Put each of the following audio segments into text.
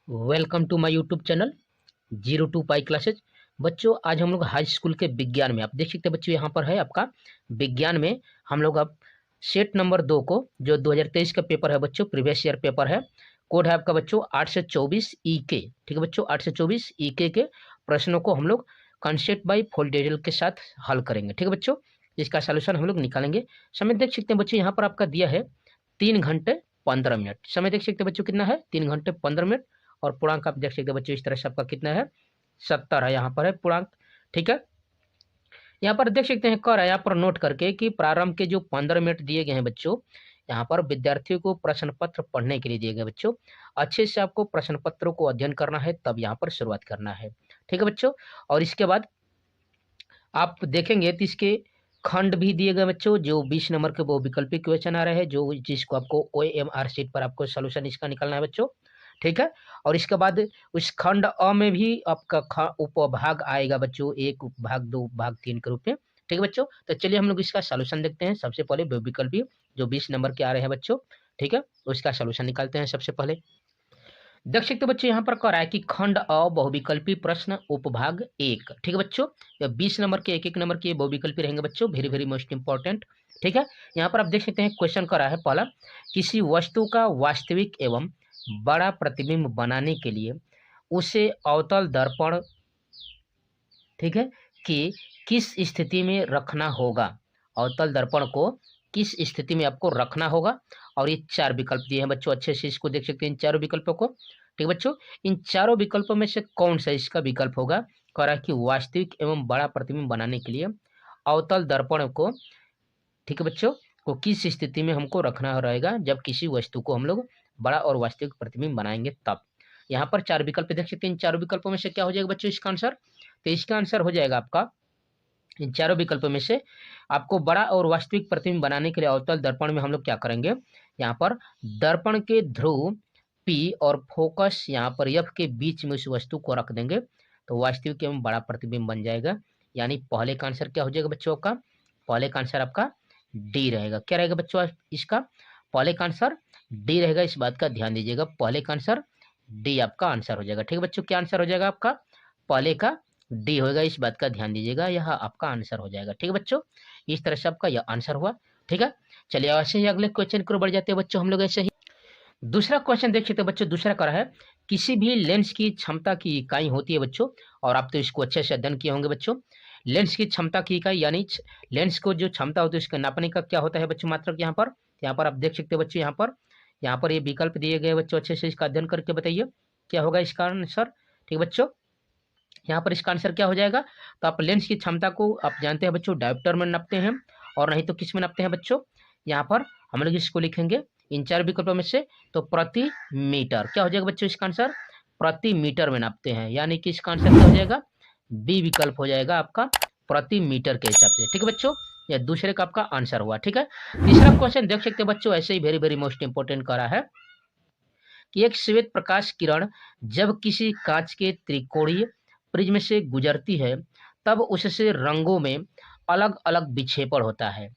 Welcome to my YouTube channel 02 pi classes. बच्चों आज हम लोग हाई स्कूल के विज्ञान में, आप देख सकते हैं बच्चों यहाँ पर है आपका विज्ञान में हम लोग अब सेट नंबर 2 को, जो 2023 का पेपर है बच्चों, प्रीवियस ईयर पेपर है, कोड है आपका बच्चों 824 ईके। ठीक है बच्चों, 824 ईके के प्रश्नों को हम लोग कॉन्सेप्ट बाई फुल डिटेल के साथ हल करेंगे। ठीक है बच्चों, इसका सोल्यूशन हम लोग निकालेंगे। समय देख सकते हैं बच्चों यहाँ पर आपका दिया है 3 घंटे 15 मिनट। समय देख सकते हैं बच्चों कितना है, 3 घंटे 15 मिनट। और पूर्णांक आप देख सकते हैं बच्चों इस तरह से आपका कितना है, 70 है, यहाँ पर है पूर्णांक। ठीक है, यहाँ पर देख सकते हैं कर है, यहाँ पर नोट करके कि प्रारंभ के जो 15 मिनट दिए गए हैं बच्चों, यहाँ पर विद्यार्थियों को प्रश्न पत्र पढ़ने के लिए दिए गए बच्चों। अच्छे से आपको प्रश्न पत्रों को अध्ययन करना है, तब यहाँ पर शुरुआत करना है। ठीक है बच्चों, और इसके बाद आप देखेंगे तो इसके खंड भी दिए गए बच्चों, जो 20 नंबर के वो विकल्पी क्वेश्चन आ रहे हैं, जो जिसको आपको OMR शीट पर आपको सोल्यूशन इसका निकालना है बच्चों। ठीक है, और इसके बाद उस खंड अ में भी आपका उपभाग आएगा बच्चों, 1 उपभाग 2 उपभाग 3 के रूप में। ठीक है बच्चों, तो चलिए हम लोग इसका सोल्यूशन देखते हैं। सबसे पहले विकल्पी जो 20 नंबर के आ रहे हैं बच्चों, ठीक है, उसका सोल्यूशन निकालते हैं। सबसे पहले देख सकते बच्चों यहाँ पर कह रहा है कि खंड अ बहुविकल्पी प्रश्न उपभाग 1। ठीक है बच्चों, 20 नंबर के एक नंबर के बहुविकल्पी रहेंगे बच्चों, वेरी वेरी मोस्ट इंपॉर्टेंट। ठीक है, यहाँ पर आप देख सकते हैं क्वेश्चन कर रहा है पहला, किसी वस्तु का वास्तविक एवं बड़ा प्रतिबिंब बनाने के लिए उसे अवतल दर्पण, ठीक है, कि किस स्थिति में रखना होगा। अवतल दर्पण को किस स्थिति में आपको रखना होगा। और ये 4 विकल्प दिए हैं बच्चों, अच्छे से इसको देख सकते हैं इन चारों विकल्पों को। ठीक है बच्चों, इन चारों विकल्पों में से कौन सा इसका विकल्प होगा। कह रहा है कि वास्तविक एवं बड़ा प्रतिबिंब बनाने के लिए अवतल दर्पण को, ठीक है बच्चों, को किस स्थिति में हमको रखना रहेगा, जब किसी वस्तु को हम लोग बड़ा और वास्तविक प्रतिबिंब बनाएंगे तब। यहाँ पर 4 विकल्प देख सकते हैं, इन चारों विकल्पों में से क्या हो जाएगा बच्चों इसका आंसर। तो इसका आंसर हो जाएगा आपका, इन चारों विकल्पों में से आपको बड़ा और वास्तविक प्रतिबिंब बनाने के लिए अवतल दर्पण में हम लोग क्या करेंगे, यहाँ पर दर्पण के ध्रुव P और फोकस यहाँ पर F के बीच में उस वस्तु को रख देंगे, तो वास्तविक एवं बड़ा प्रतिबिंब बन जाएगा। यानी पहले का आंसर क्या हो जाएगा बच्चों आपका, पहले का आंसर आपका डी रहेगा। क्या रहेगा बच्चों इसका, पहले का आंसर डी रहेगा, इस बात का ध्यान दीजिएगा, पहले का आंसर डी आपका आंसर हो जाएगा। ठीक है बच्चों, क्या आंसर हो जाएगा आपका, पहले का डी होगा, इस बात का ध्यान दीजिएगा, यह आपका आंसर हो जाएगा। ठीक है बच्चों, इस तरह से आपका यह आंसर हुआ। ठीक है, चलिए ऐसे ही अगले क्वेश्चन की ओर बढ़ जाते हैं बच्चों हम लोग। ऐसे ही दूसरा क्वेश्चन देख सकते हैं बच्चों, दूसरा कर है, किसी भी लेंस की क्षमता की इकाई होती है बच्चों, और आप तो इसको अच्छे से अध्ययन किए होंगे बच्चों। लेंस की क्षमता की इकाई यानी लेंस को जो क्षमता होती है उसके नापने का क्या होता है बच्चों मात्रक। यहाँ पर आप देख सकते हैं बच्चों, यहाँ पर ये विकल्प दिए गए बच्चों, अच्छे से इसका अध्ययन करके बताइए क्या होगा इसका आंसर। ठीक है बच्चों, यहाँ पर इसका आंसर क्या हो जाएगा, तो आप लेंस की क्षमता को आप जानते हैं बच्चों डायोप्टर में नापते हैं, और नहीं तो किस में नापते हैं बच्चों, यहाँ पर हम लोग इसको लिखेंगे इन 4 विकल्पों में से, तो प्रति मीटर। क्या हो जाएगा बच्चों इसका आंसर, प्रति मीटर में नापते हैं, यानी कि इसका आंसर क्या हो जाएगा, बी विकल्प हो जाएगा आपका, प्रति मीटर के हिसाब से। ठीक है बच्चों, यह दूसरे का आपका आंसर हुआ। ठीक है, तीसरा क्वेश्चन देख सकते हैं बच्चों, ऐसे ही वेरी वेरी मोस्ट इंपोर्टेंट करा है कि एक श्वेत प्रकाश किरण जब किसी कांच के त्रिकोणीय प्रिज्म से गुजरती है, तब उससे रंगों में अलग अलग विक्षेपण होता है,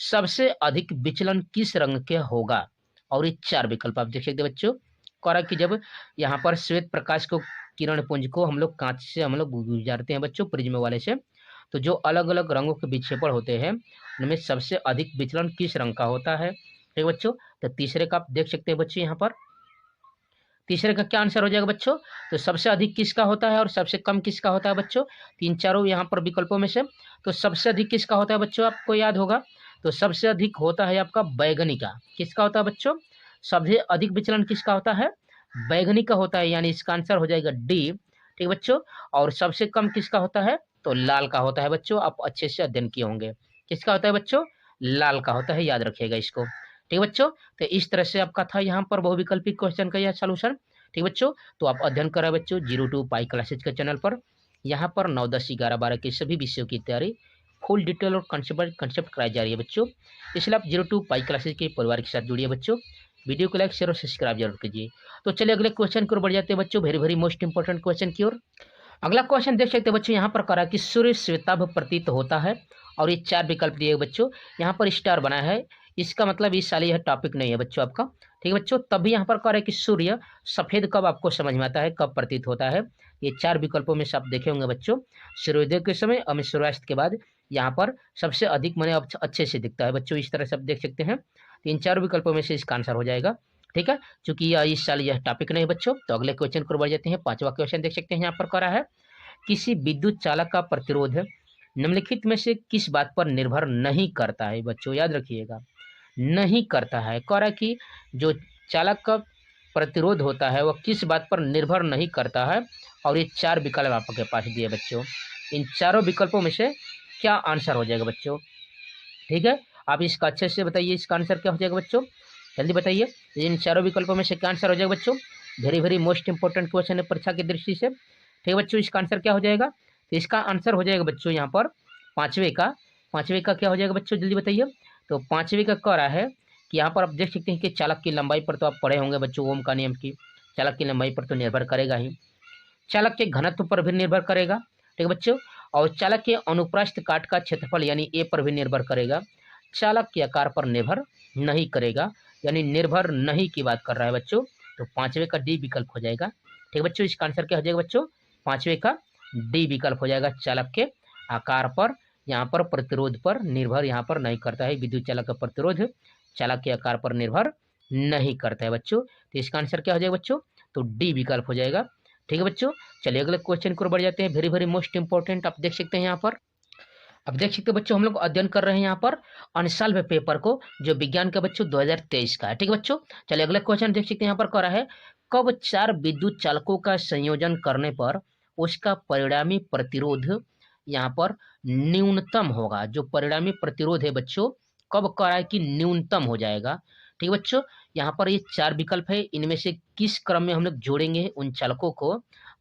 सबसे अधिक विचलन किस रंग के होगा। और ये 4 विकल्प आप देख सकते हैं बच्चों, कह रहा है कि जब यहाँ पर श्वेत प्रकाश को, किरण पुंज को हम लोग कांच से हम लोग गुजारते हैं बच्चों, प्रिज्म वाले से, तो जो अलग अलग रंगों के विक्षेपण होते हैं उनमें सबसे अधिक विचलन किस रंग का होता है। ठीक बच्चों, तो तीसरे का आप देख सकते हैं बच्चों, यहाँ पर तीसरे का क्या आंसर हो जाएगा बच्चों, तो सबसे अधिक किसका होता है और सबसे कम किसका होता है बच्चों, तीन चारों यहाँ पर विकल्पों में से, तो सबसे अधिक किसका होता है बच्चों, आपको याद होगा, तो सबसे अधिक होता है आपका बैगनी का। किसका होता है बच्चों, सबसे अधिक विचलन किसका होता है, बैगनी का होता है, यानी इसका आंसर हो जाएगा डी। ठीक बच्चों, और सबसे कम किसका होता है, तो लाल का होता है बच्चों, आप अच्छे से अध्ययन किए होंगे, किसका होता है बच्चों, लाल का होता है, याद रखिएगा इसको। ठीक बच्चों, तो इस तरह से आपका था यहाँ पर बहुविकल्पी क्वेश्चन का यह सॉल्यूशन। ठीक बच्चों, तो आप अध्ययन करें बच्चों 02 पाई क्लासेज के चैनल पर, यहाँ पर 9, 10, 11, 12 के सभी विषयों की तैयारी फुल डिटेल और कंसेप्ट कराई जा रही है बच्चों, इसलिए आप 02 पाई क्लासेज के परिवार के साथ जुड़िए बच्चों। वीडियो को लाइक शेयर और सब्सक्राइब जरूर कीजिए। तो चलिए अगले क्वेश्चन की ओर बढ़ जाते हैं बच्चों, very very most important question की ओर। अगला क्वेश्चन देख सकते हैं बच्चों, यहाँ पर करा कि सूर्य श्वेताभ प्रतीत होता है, और ये 4 विकल्प दिए बच्चों, यहाँ पर स्टार बना है, इसका मतलब इस साल यह टॉपिक नहीं है बच्चों आपका। ठीक है बच्चों। तब भी यहाँ पर कह रहे हैं कि सूर्य सफेद कब आपको समझ में आता है, कब प्रतीत होता है। ये 4 विकल्पों में से आप देखे होंगे बच्चों, सूर्योदय के समय और सूर्यास्त के बाद यहाँ पर सबसे अधिक मैंने अच्छे से दिखता है बच्चों। इस तरह से आप देख सकते हैं। तो इन 4 विकल्पों में से इसका आंसर हो जाएगा। ठीक है, चूंकि इस साल यह टॉपिक नहीं बच्चों, तो अगले क्वेश्चन को बढ़ जाते हैं। 5वां क्वेश्चन देख सकते हैं यहाँ पर करा है, किसी विद्युत चालक का प्रतिरोध निम्नलिखित में से किस बात पर निर्भर नहीं करता है। बच्चों याद रखिएगा, नहीं करता है। कह रहा है कि जो चालक का प्रतिरोध होता है वह किस बात पर निर्भर नहीं करता है, और ये 4 विकल्प आपके पास दिए बच्चों। इन चारों विकल्पों में से क्या आंसर हो जाएगा बच्चों। ठीक है, आप इसका अच्छे से बताइए, इसका आंसर क्या हो जाएगा बच्चों, जल्दी बताइए। इन चारों विकल्पों में से क्या आंसर हो जाएगा बच्चों। Very very most important question है परीक्षा की दृष्टि से। ठीक है बच्चों, इसका आंसर क्या हो जाएगा। तो इसका आंसर हो जाएगा बच्चों यहाँ पर पांचवे का क्या हो जाएगा बच्चों, जल्दी बताइए। तो 5वें का कह रहा है कि यहाँ पर आप देख सकते हैं कि चालक की लंबाई पर तो आप पढ़े होंगे बच्चों, ओम का नियम की। चालक की लंबाई पर तो निर्भर करेगा ही, चालक के घनत्व पर भी निर्भर करेगा। ठीक है बच्चों, और चालक के अनुप्रस्थ काट का क्षेत्रफल यानी ए पर भी निर्भर करेगा। चालक के आकार पर निर्भर नहीं करेगा, यानी निर्भर नहीं की बात कर रहा है बच्चों। तो 5वें का डी विकल्प हो जाएगा। ठीक है बच्चों, इसका आंसर क्या हो जाएगा बच्चों, 5वें का डी विकल्प हो जाएगा। चालक के आकार पर, यहाँ पर प्रतिरोध पर निर्भर यहाँ पर नहीं करता है। विद्युत चालक का प्रतिरोध चालक के आकार पर निर्भर नहीं करता है बच्चों। तो इसका आंसर क्या हो जाएगा बच्चों, तो डी विकल्प हो जाएगा। ठीक है बच्चों, चलिए अगले क्वेश्चन को बढ़ जाते हैं। वेरी वेरी मोस्ट इंपॉर्टेंट आप देख सकते हैं यहाँ पर। अब देख सकते हैं बच्चों, हम लोग अध्ययन कर रहे हैं यहाँ पर अनसॉल्व पेपर को, जो विज्ञान का बच्चों 2023 का है। ठीक है बच्चों, चलिए अगला क्वेश्चन देख सकते हैं यहाँ पर कह रहा है, कब 4 विद्युत चालकों का संयोजन करने पर उसका परिणामी प्रतिरोध यहाँ पर न्यूनतम होगा। जो परिणामी प्रतिरोध है बच्चों, कब कह रहा है कि न्यूनतम हो जाएगा। ठीक है बच्चों, यहाँ पर ये 4 विकल्प है, इनमें से किस क्रम में हम लोग जोड़ेंगे उन चालकों को,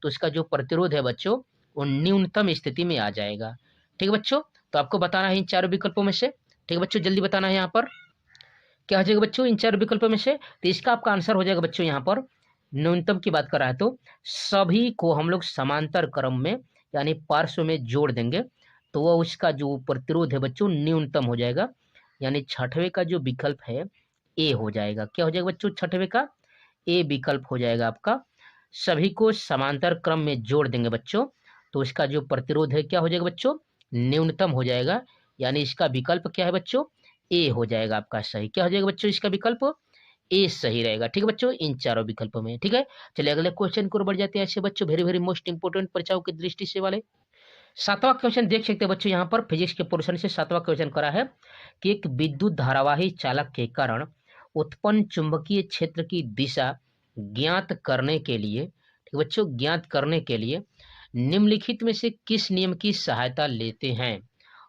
तो इसका जो प्रतिरोध है बच्चों वो न्यूनतम स्थिति में आ जाएगा। ठीक है बच्चों, तो आपको बताना है इन 4 विकल्पों में से। ठीक है बच्चों, जल्दी बताना है यहाँ पर क्या हो जाएगा बच्चों इन 4 विकल्पों में से। तो इसका आपका आंसर हो जाएगा बच्चों, यहाँ पर न्यूनतम की बात कर रहा है तो सभी को हम लोग समांतर क्रम में यानी पार्श्व में जोड़ देंगे, तो वह उसका जो प्रतिरोध है बच्चों न्यूनतम हो जाएगा। यानी 6वें का जो विकल्प है ए हो जाएगा। क्या हो जाएगा बच्चों, 6वें का ए विकल्प हो जाएगा आपका। सभी को समांतर क्रम में जोड़ देंगे बच्चों, तो इसका जो प्रतिरोध है क्या हो जाएगा बच्चों, न्यूनतम हो जाएगा। यानी इसका विकल्प क्या है बच्चों, ए हो जाएगा आपका सही। क्या हो जाएगा बच्चों, इसका विकल्प ए सही रहेगा। ठीक है बच्चों, इन 4 विकल्पों में। ठीक है, चलिए अगले क्वेश्चन को बढ़ जाते हैं ऐसे बच्चों, वेरी वेरी मोस्ट इंपोर्टेंट परीक्षाओं की दृष्टि से वाले 7वां क्वेश्चन देख सकते हैं बच्चों। यहाँ पर फिजिक्स के पोर्शन से 7वां क्वेश्चन करा है कि एक विद्युत धारावाही चालक के कारण उत्पन्न चुंबकीय क्षेत्र की दिशा ज्ञात करने के लिए, ठीक बच्चों, ज्ञात करने के लिए निम्नलिखित में से किस नियम की सहायता लेते हैं।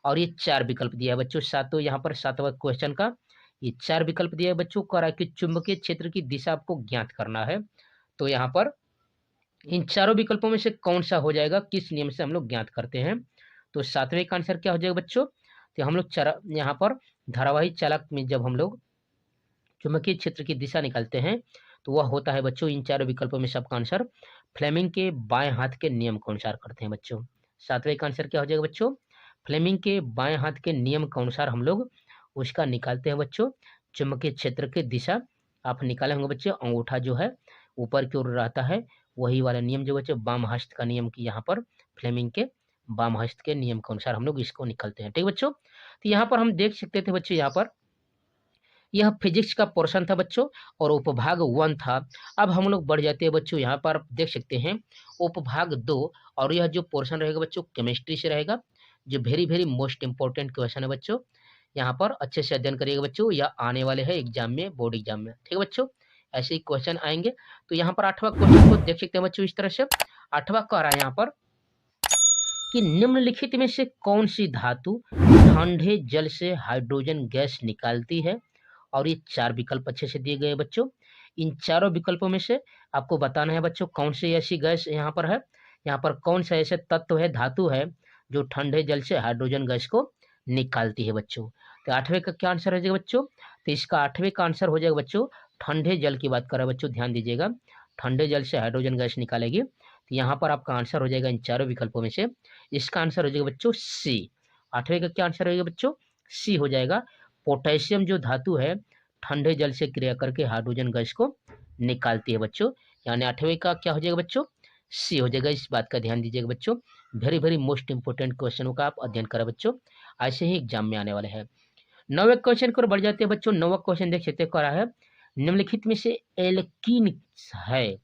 और ये 4 विकल्प दिया है बच्चों, सातों यहाँ पर 7वां क्वेश्चन का ये 4 विकल्प दिया है बच्चों। कह रहा है कि चुंबकीय क्षेत्र की दिशा आपको ज्ञात करना है, तो यहाँ पर इन 4 विकल्पों में से कौन सा हो जाएगा, किस नियम से हम लोग ज्ञात करते हैं। तो 7वें का आंसर क्या हो जाएगा बच्चों, तो हम लोग यहाँ पर धारावाही चालक में जब हम लोग चुंबकीय क्षेत्र की दिशा निकालते हैं तो वह होता है बच्चों, इन 4 विकल्पों में सबका आंसर फ्लेमिंग के बाएं हाथ के नियम के अनुसार करते हैं बच्चों। 7वें का आंसर क्या हो जाएगा बच्चों, फ्लेमिंग के बाएं हाथ के नियम के अनुसार हम लोग उसका निकालते हैं बच्चों। चुंबकीय क्षेत्र की दिशा आप निकाले होंगे बच्चों, अंगूठा जो है ऊपर की ओर रहता है, वही वाला नियम जो बच्चों वाम हस्त का नियम की यहाँ पर फ्लेमिंग के वाम हस्त के नियम के अनुसार हम लोग इसको निकालते हैं। ठीक बच्चों, तो यहाँ पर हम देख सकते थे बच्चों, यहाँ पर यह फिजिक्स का पोर्शन था बच्चों और उपभाग 1 था। अब हम लोग बढ़ जाते हैं बच्चों, यहाँ पर देख सकते हैं उपभाग 2, और यह जो पोर्शन रहेगा बच्चों केमिस्ट्री से रहेगा, जो very very most important question है बच्चों। यहाँ पर अच्छे से अध्ययन करिएगा बच्चों, या आने वाले हैं एग्जाम में, बोर्ड एग्जाम में। ठीक है बच्चों, ऐसे ही क्वेश्चन आएंगे। तो यहाँ पर 8वां क्वेश्चन को देख सकते हैं बच्चों इस तरह से। 8वां कह रहा है यहाँ पर कि निम्नलिखित में से कौन सी धातु ठंडे जल से हाइड्रोजन गैस निकालती है। और ये 4 विकल्प अच्छे से दिए गए हैं बच्चों। इन चारों विकल्पों में से आपको बताना है बच्चों कौन सी ऐसी गैस यहाँ पर है, यहाँ पर कौन सा ऐसे तत्व है, धातु है जो ठंडे जल से हाइड्रोजन गैस को निकालती है बच्चों। तो 8वें का क्या आंसर हो जाएगा बच्चों, तो इसका 8वें का आंसर हो जाएगा बच्चों, ठंडे जल की बात कर रहा है बच्चों, ध्यान दीजिएगा, ठंडे जल से हाइड्रोजन गैस निकालेगी। तो यहाँ पर आपका आंसर हो जाएगा इन चारों विकल्पों में से, इसका आंसर हो जाएगा बच्चों सी। 8वें का क्या आंसर हो जाएगा बच्चों, सी हो जाएगा। पोटेशियम जो धातु है ठंडे जल से क्रिया करके हाइड्रोजन गैस को निकालती है बच्चों। यानी 8वें का क्या हो जाएगा बच्चों, सी हो जाएगा। इस बात का ध्यान दीजिएगा बच्चों, वेरी वेरी मोस्ट इंपोर्टेंट क्वेश्चनों का आप अध्ययन करें बच्चों, ऐसे ही एग्जाम में आने वाले हैं। 9वें क्वेश्चन की ओर बढ़ जाते हैं बच्चों। 9वां क्वेश्चन देख सकते करा है, निम्नलिखित में से एल्कीन है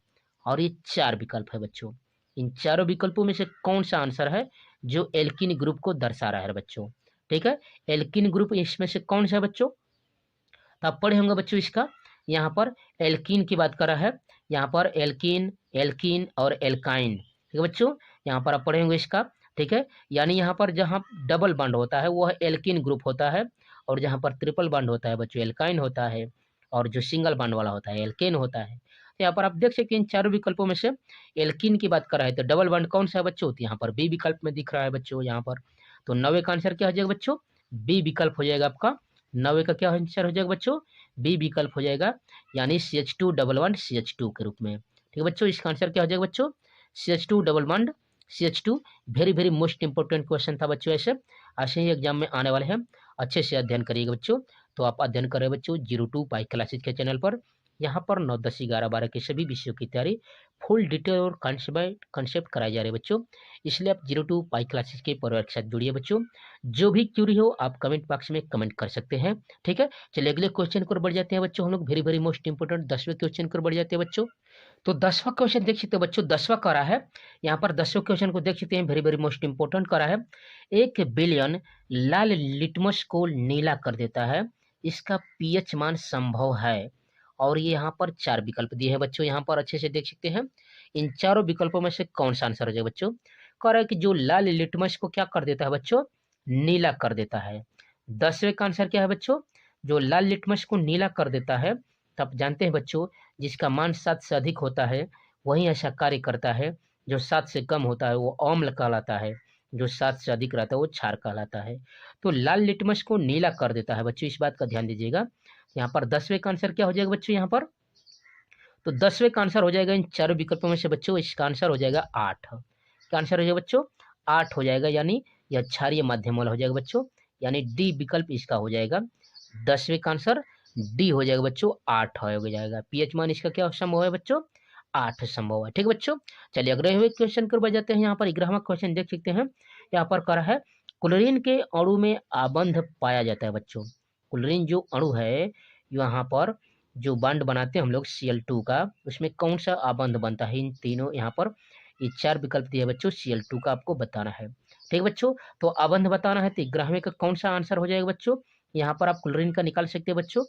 और ये 4 विकल्प है बच्चों। इन चारों विकल्पों में से कौन सा आंसर है जो एल्कीन ग्रुप को दर्शा रहा है बच्चों। ठीक है, एल्कीन ग्रुप इसमें से कौन सा है बच्चों, तो आप पढ़े होंगे बच्चों इसका। यहाँ पर एल्कीन की बात कर रहा है, यहाँ पर एल्कीन, एल्कीन और एल्काइन। ठीक है बच्चों, यहाँ पर आप पढ़े होंगे इसका। ठीक है, यानी यहाँ पर जहाँ डबल बॉन्ड होता है वह एल्कीन ग्रुप होता है, और जहाँ पर ट्रिपल बॉन्ड होता है बच्चों एल्काइन होता है, और जो सिंगल बॉन्ड वाला होता है एल्केन होता है। तो यहाँ पर आप देख सकते हैं इन चारों विकल्पों में से एल्कीन की बात कर रहा है तो डबल बॉन्ड कौन सा है बच्चों, तो यहाँ पर बी विकल्प में दिख रहा है बच्चों यहाँ पर। तो 9वें का आंसर क्या हो जाएगा बच्चों, बी विकल्प हो जाएगा आपका। 9वें का क्या आंसर हो जाएगा बच्चों, बी विकल्प हो जाएगा, यानी CH2 डबल बॉन्ड CH2 के रूप में। ठीक है बच्चों, इसका आंसर क्या हो जाएगा बच्चों, CH2 double bond CH2। Very very most important question था बच्चों, ऐसे ही एग्जाम में आने वाले हैं। अच्छे से अध्ययन करिएगा बच्चों। तो आप अध्ययन करें बच्चों 02 पाई क्लासेज के चैनल पर। यहाँ पर 9, 10, 11, 12 के सभी विषयों की तैयारी फुल डिटेल और कंसेप्ट कराए जा रहे हैं बच्चों। इसलिए आप 02 पाई क्लासेज के परिवार के साथ जुड़िए बच्चों। जो भी क्यूरी हो आप कमेंट बॉक्स में कमेंट कर सकते हैं। ठीक है, चलिए अगले क्वेश्चन को बढ़ जाते हैं बच्चों हम लोग। वेरी वेरी मोस्ट इंपोर्टेंट 10वें क्वेश्चन को बढ़ जाते हैं बच्चों। तो 10वां क्वेश्चन देख सकते हो बच्चों, 10वां करा है। यहाँ पर 10वें क्वेश्चन को देख सकते हैं, वेरी वेरी मोस्ट इंपोर्टेंट करा है। 1 बिलियन लाल लिटमस को नीला कर देता है, इसका पीएच मान संभव है। और ये यहाँ पर 4 विकल्प दिए हैं बच्चों, यहाँ पर अच्छे से देख सकते हैं। इन चारों विकल्पों में से कौन सा आंसर हो जाएगा बच्चों, कह रहा है कि जो लाल लिटमस को क्या कर देता है बच्चों, नीला कर देता है। 10वें का आंसर क्या है बच्चों, जो लाल लिटमस को नीला कर देता है। तो आप जानते हैं बच्चों, जिसका मान 7 से अधिक होता है वही ऐसा कार्य करता है, जो 7 से कम होता है वो अम्ल कहलाता है, जो 7 से अधिक रहता है वो क्षार कहलाता है। तो लाल लिटमस को नीला कर देता है बच्चों, इस बात का ध्यान दीजिएगा। यहाँ पर 10वें का आंसर क्या हो जाएगा बच्चों, यहाँ पर तो 10वें का आंसर हो जाएगा इन चारों विकल्पों में से बच्चों, इसका आंसर हो जाएगा 8। क्या आंसर हो जाएगा बच्चों, 8 हो जाएगा, यानी यह क्षारीय माध्यम वाला हो जाएगा बच्चों, यानी डी विकल्प इसका हो जाएगा। 10वें का आंसर डी हो जाएगा बच्चों, 8 हो जाएगा। पीएच मान इसका क्या संभव है बच्चों, 8 संभव है। ठीक है बच्चों, चलिए अगले हुए क्वेश्चन पर बढ़ जाते हैं। यहाँ पर 11वां क्वेश्चन देख सकते हैं, यहाँ पर करा है क्लोरीन के अणु में आबंध पाया जाता है बच्चों। क्लोरीन जो अणु है यहाँ पर जो बॉन्ड बनाते हैं हम लोग Cl2 का, उसमें कौन सा आबंध बनता है, इन तीनों यहाँ पर ये 4 विकल्प दिए बच्चों, Cl2 का आपको बताना है। ठीक बच्चों, तो आबंध बताना है तो 11वें का कौन सा आंसर हो जाएगा बच्चों, यहाँ पर आप क्लोरीन का निकाल सकते हैं बच्चों।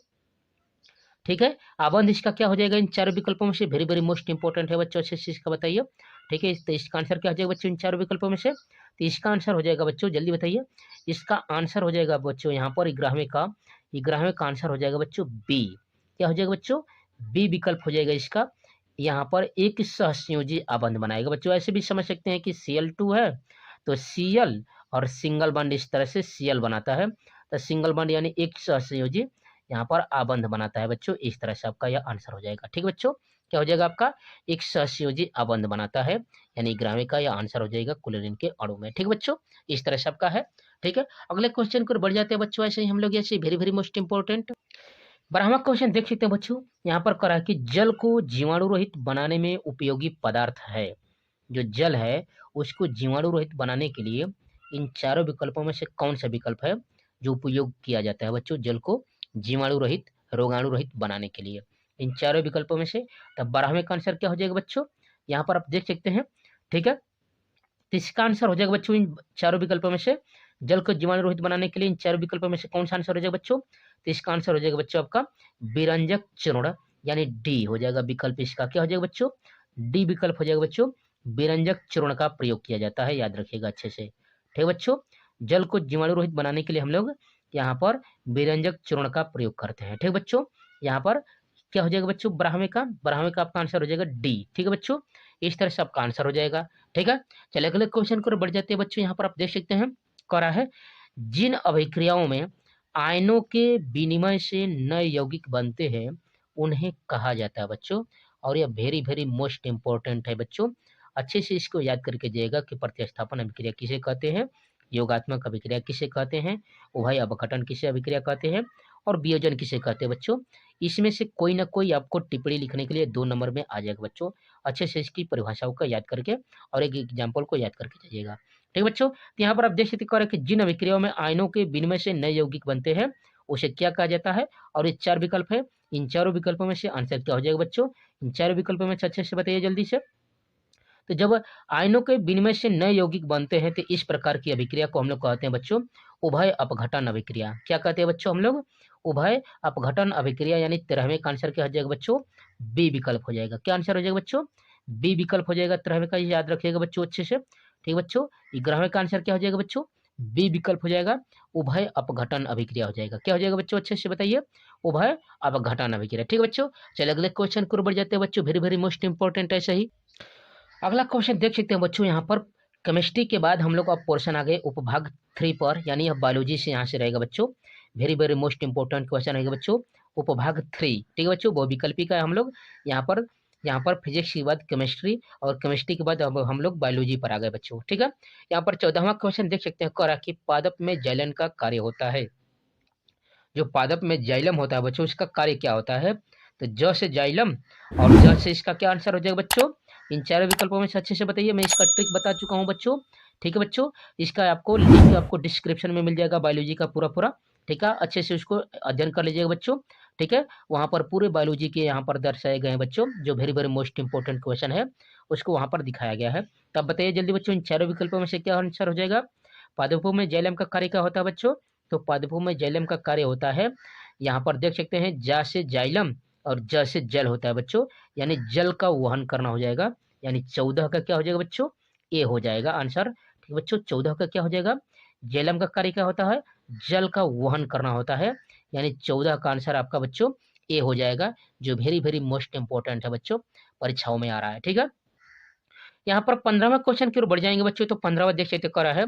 ठीक है, आबंध इसका क्या हो जाएगा इन चारों विकल्पों में से, वेरी वेरी मोस्ट इंपोर्टेंट है बच्चों, अच्छे से इसका बताइए। ठीक है, तो इसका आंसर क्या हो जाएगा बच्चों इन चारों विकल्पों में से, तो इसका आंसर हो जाएगा बच्चों, जल्दी बताइए। इसका आंसर हो जाएगा बच्चों यहाँ पर 11वें का आंसर हो जाएगा बच्चों बी। क्या हो जाएगा बच्चों, बी विकल्प हो जाएगा इसका। यहाँ पर एक सहसंयोजी आबंध बनाएगा बच्चों। ऐसे भी समझ सकते हैं कि Cl2 है तो Cl और सिंगल बॉन्ड इस तरह से Cl बनाता है, तो सिंगल बॉन्ड यानी एक सहसंयोजी यहाँ पर आबंध बनाता है बच्चों, इस तरह से आपका यह आंसर हो जाएगा। ठीक बच्चों, क्या हो जाएगा आपका, एक सहसंयोजी आबंध बनाता है, यानी 11वें का यह आंसर हो जाएगा क्लोरीन के अणु में। ठीक बच्चों, इस तरह से आपका है। ठीक है, अगले क्वेश्चन को बढ़ जाते हैं बच्चों, ऐसे ही हम लोग ऐसे वेरी वेरी मोस्ट इंपोर्टेंट 12वां क्वेश्चन देख सकते हैं बच्चों। यहाँ पर करा है कि जल को जीवाणु रहित बनाने में उपयोगी पदार्थ है। जो जल है उसको जीवाणु रहित बनाने के लिए इन चारों विकल्पों में से कौन सा विकल्प है जो उपयोग किया जाता है बच्चों, जल को जीवाणु रहित रोगाणु रहित बनाने के लिए, इन चारों विकल्पों में से। तब 12वें का आंसर क्या हो जाएगा बच्चों, यहाँ पर आप देख सकते हैं। ठीक है, तो इसका आंसर हो जाएगा बच्चों इन चारों विकल्पों में से, जल को जीवाणु रहित बनाने के लिए इन चारों विकल्पों में से कौन सा आंसर हो जाएगा बच्चों, तो इसका आंसर हो जाएगा बच्चों आपका विरंजक चूर्ण, यानी डी हो जाएगा विकल्प इसका। क्या हो जाएगा बच्चों, डी विकल्प हो जाएगा बच्चों, विरंजक चूर्ण का प्रयोग किया जाता है, याद रखिएगा अच्छे से। ठीक बच्चों, जल को जीवाणु रहित बनाने के लिए हम लोग यहाँ पर विरंजक चूर्ण का प्रयोग करते हैं। ठीक बच्चों, यहाँ पर क्या हो जाएगा बच्चों, 12वें का आपका आंसर हो जाएगा डी। ठीक है बच्चों, इस तरह से आपका आंसर हो जाएगा। ठीक है, चलिए अगले क्वेश्चन को बढ़ जाते हैं बच्चों। यहाँ पर आप देख सकते हैं करा है, जिन अभिक्रियाओं में आयनों के विनिमय से नए यौगिक बनते हैं उन्हें कहा जाता है बच्चों। और यह वेरी वेरी मोस्ट इंपॉर्टेंट है बच्चों, अच्छे से इसको याद करके जाइएगा कि प्रतिस्थापन अभिक्रिया किसे कहते हैं, योगात्मक अभिक्रिया किसे कहते हैं, उभय अपघटन किसे अभिक्रिया कहते हैं, और वियोजन किसे कहते हैं बच्चों। इसमें से कोई ना कोई आपको टिप्पणी लिखने के लिए 2 नंबर में आ जाएगा बच्चों। अच्छे से इसकी परिभाषाओं का याद करके और एक एग्जाम्पल को याद करके जाइएगा। ठीक है बच्चों, तो यहाँ पर आप देख सकते हैं कि जिन अभिक्रियाओं में आयनों के विनिमय से नए यौगिक बनते हैं उसे क्या कहा जाता है, और ये 4 विकल्प है। इन चारों विकल्पों में से आंसर क्या हो जाएगा बच्चों, इन चारों विकल्पों में से अच्छे से बताइए जल्दी से। तो जब आयनों के विनिमय से नए यौगिक बनते हैं तो इस प्रकार की अभिक्रिया को हम लोग कहते हैं बच्चों उभय अपघटन अभिक्रिया। क्या कहते हैं बच्चों हम लोग, उभय अपघटन अभिक्रिया। यानी 13वें का आंसर क्या हो जाएगा बच्चों, बी विकल्प हो जाएगा। क्या आंसर हो जाएगा बच्चों, बी विकल्प हो जाएगा 13वें का, याद रखिएगा बच्चों अच्छे से। ठीक बच्चों, 11वें का आंसर क्या हो जाएगा बच्चों, बी विकल्प हो जाएगा, उभय अपघटन अभिक्रिया हो जाएगा। क्या हो जाएगा बच्चों, अच्छे से बताइए, उभय अपघटन अभिक्रिया। ठीक है बच्चों, चलिए अगले क्वेश्चन को बढ़ जाते हैं बच्चों, वेरी वेरी मोस्ट इंपॉर्टेंट है सही। अगला क्वेश्चन देख सकते हैं बच्चों, यहाँ पर केमिस्ट्री के बाद हम लोग अब पोर्शन आ गए उपभाग 3 पर, यानी यह बायोलॉजी से यहाँ से रहेगा बच्चों। Very very most important question रहेगा बच्चों, उपभाग 3। ठीक है बच्चों, बहुविकल्पी का हम लोग यहाँ पर फिजिक्स के बाद केमिस्ट्री और केमिस्ट्री के बाद अब हम लोग बायोलॉजी पर आ गए बच्चों। ठीक है, यहाँ पर 14वां क्वेश्चन देख सकते हैं, करा कि पादप में जाइलन का कार्य होता है। जो पादप में जाइलम होता है बच्चों, इसका कार्य क्या होता है, तो ज से जाइलम और ज से इसका क्या आंसर हो जाएगा बच्चों, इन चारों विकल्पों में से अच्छे से बताइए। मैं इसका ट्रिक बता चुका हूँ बच्चों। ठीक है बच्चों, इसका आपको लिंक आपको डिस्क्रिप्शन में मिल जाएगा बायोलॉजी का पूरा। ठीक है, अच्छे से उसको अध्ययन कर लीजिएगा बच्चों। ठीक है, वहाँ पर पूरे बायोलॉजी के यहाँ पर दर्शाए गए हैं बच्चों, जो very very most important question है उसको वहाँ पर दिखाया गया है। तब बताइए जल्दी बच्चों, इन चारों विकल्पों में से क्या आंसर हो जाएगा। पादपों में जाइलम का कार्य क्या होता है बच्चों, तो पादपों में जाइलम का कार्य होता है, यहाँ पर देख सकते हैं, जा से जाइलम और ज से जल होता है बच्चों, यानी जल का वहन करना हो जाएगा। यानी 14 का क्या हो जाएगा बच्चों, ए हो जाएगा आंसर। ठीक बच्चों, 14 का क्या हो जाएगा, जाइलम का कार्य क्या होता है, जल का वहन करना होता है, यानी 14 का आंसर आपका बच्चों ए हो जाएगा, जो वेरी वेरी मोस्ट इंपॉर्टेंट है बच्चों, परीक्षाओं में आ रहा है। ठीक है, यहाँ पर 15वां क्वेश्चन की ओर बढ़ जाएंगे बच्चों। तो 15वां देख सकते करा है,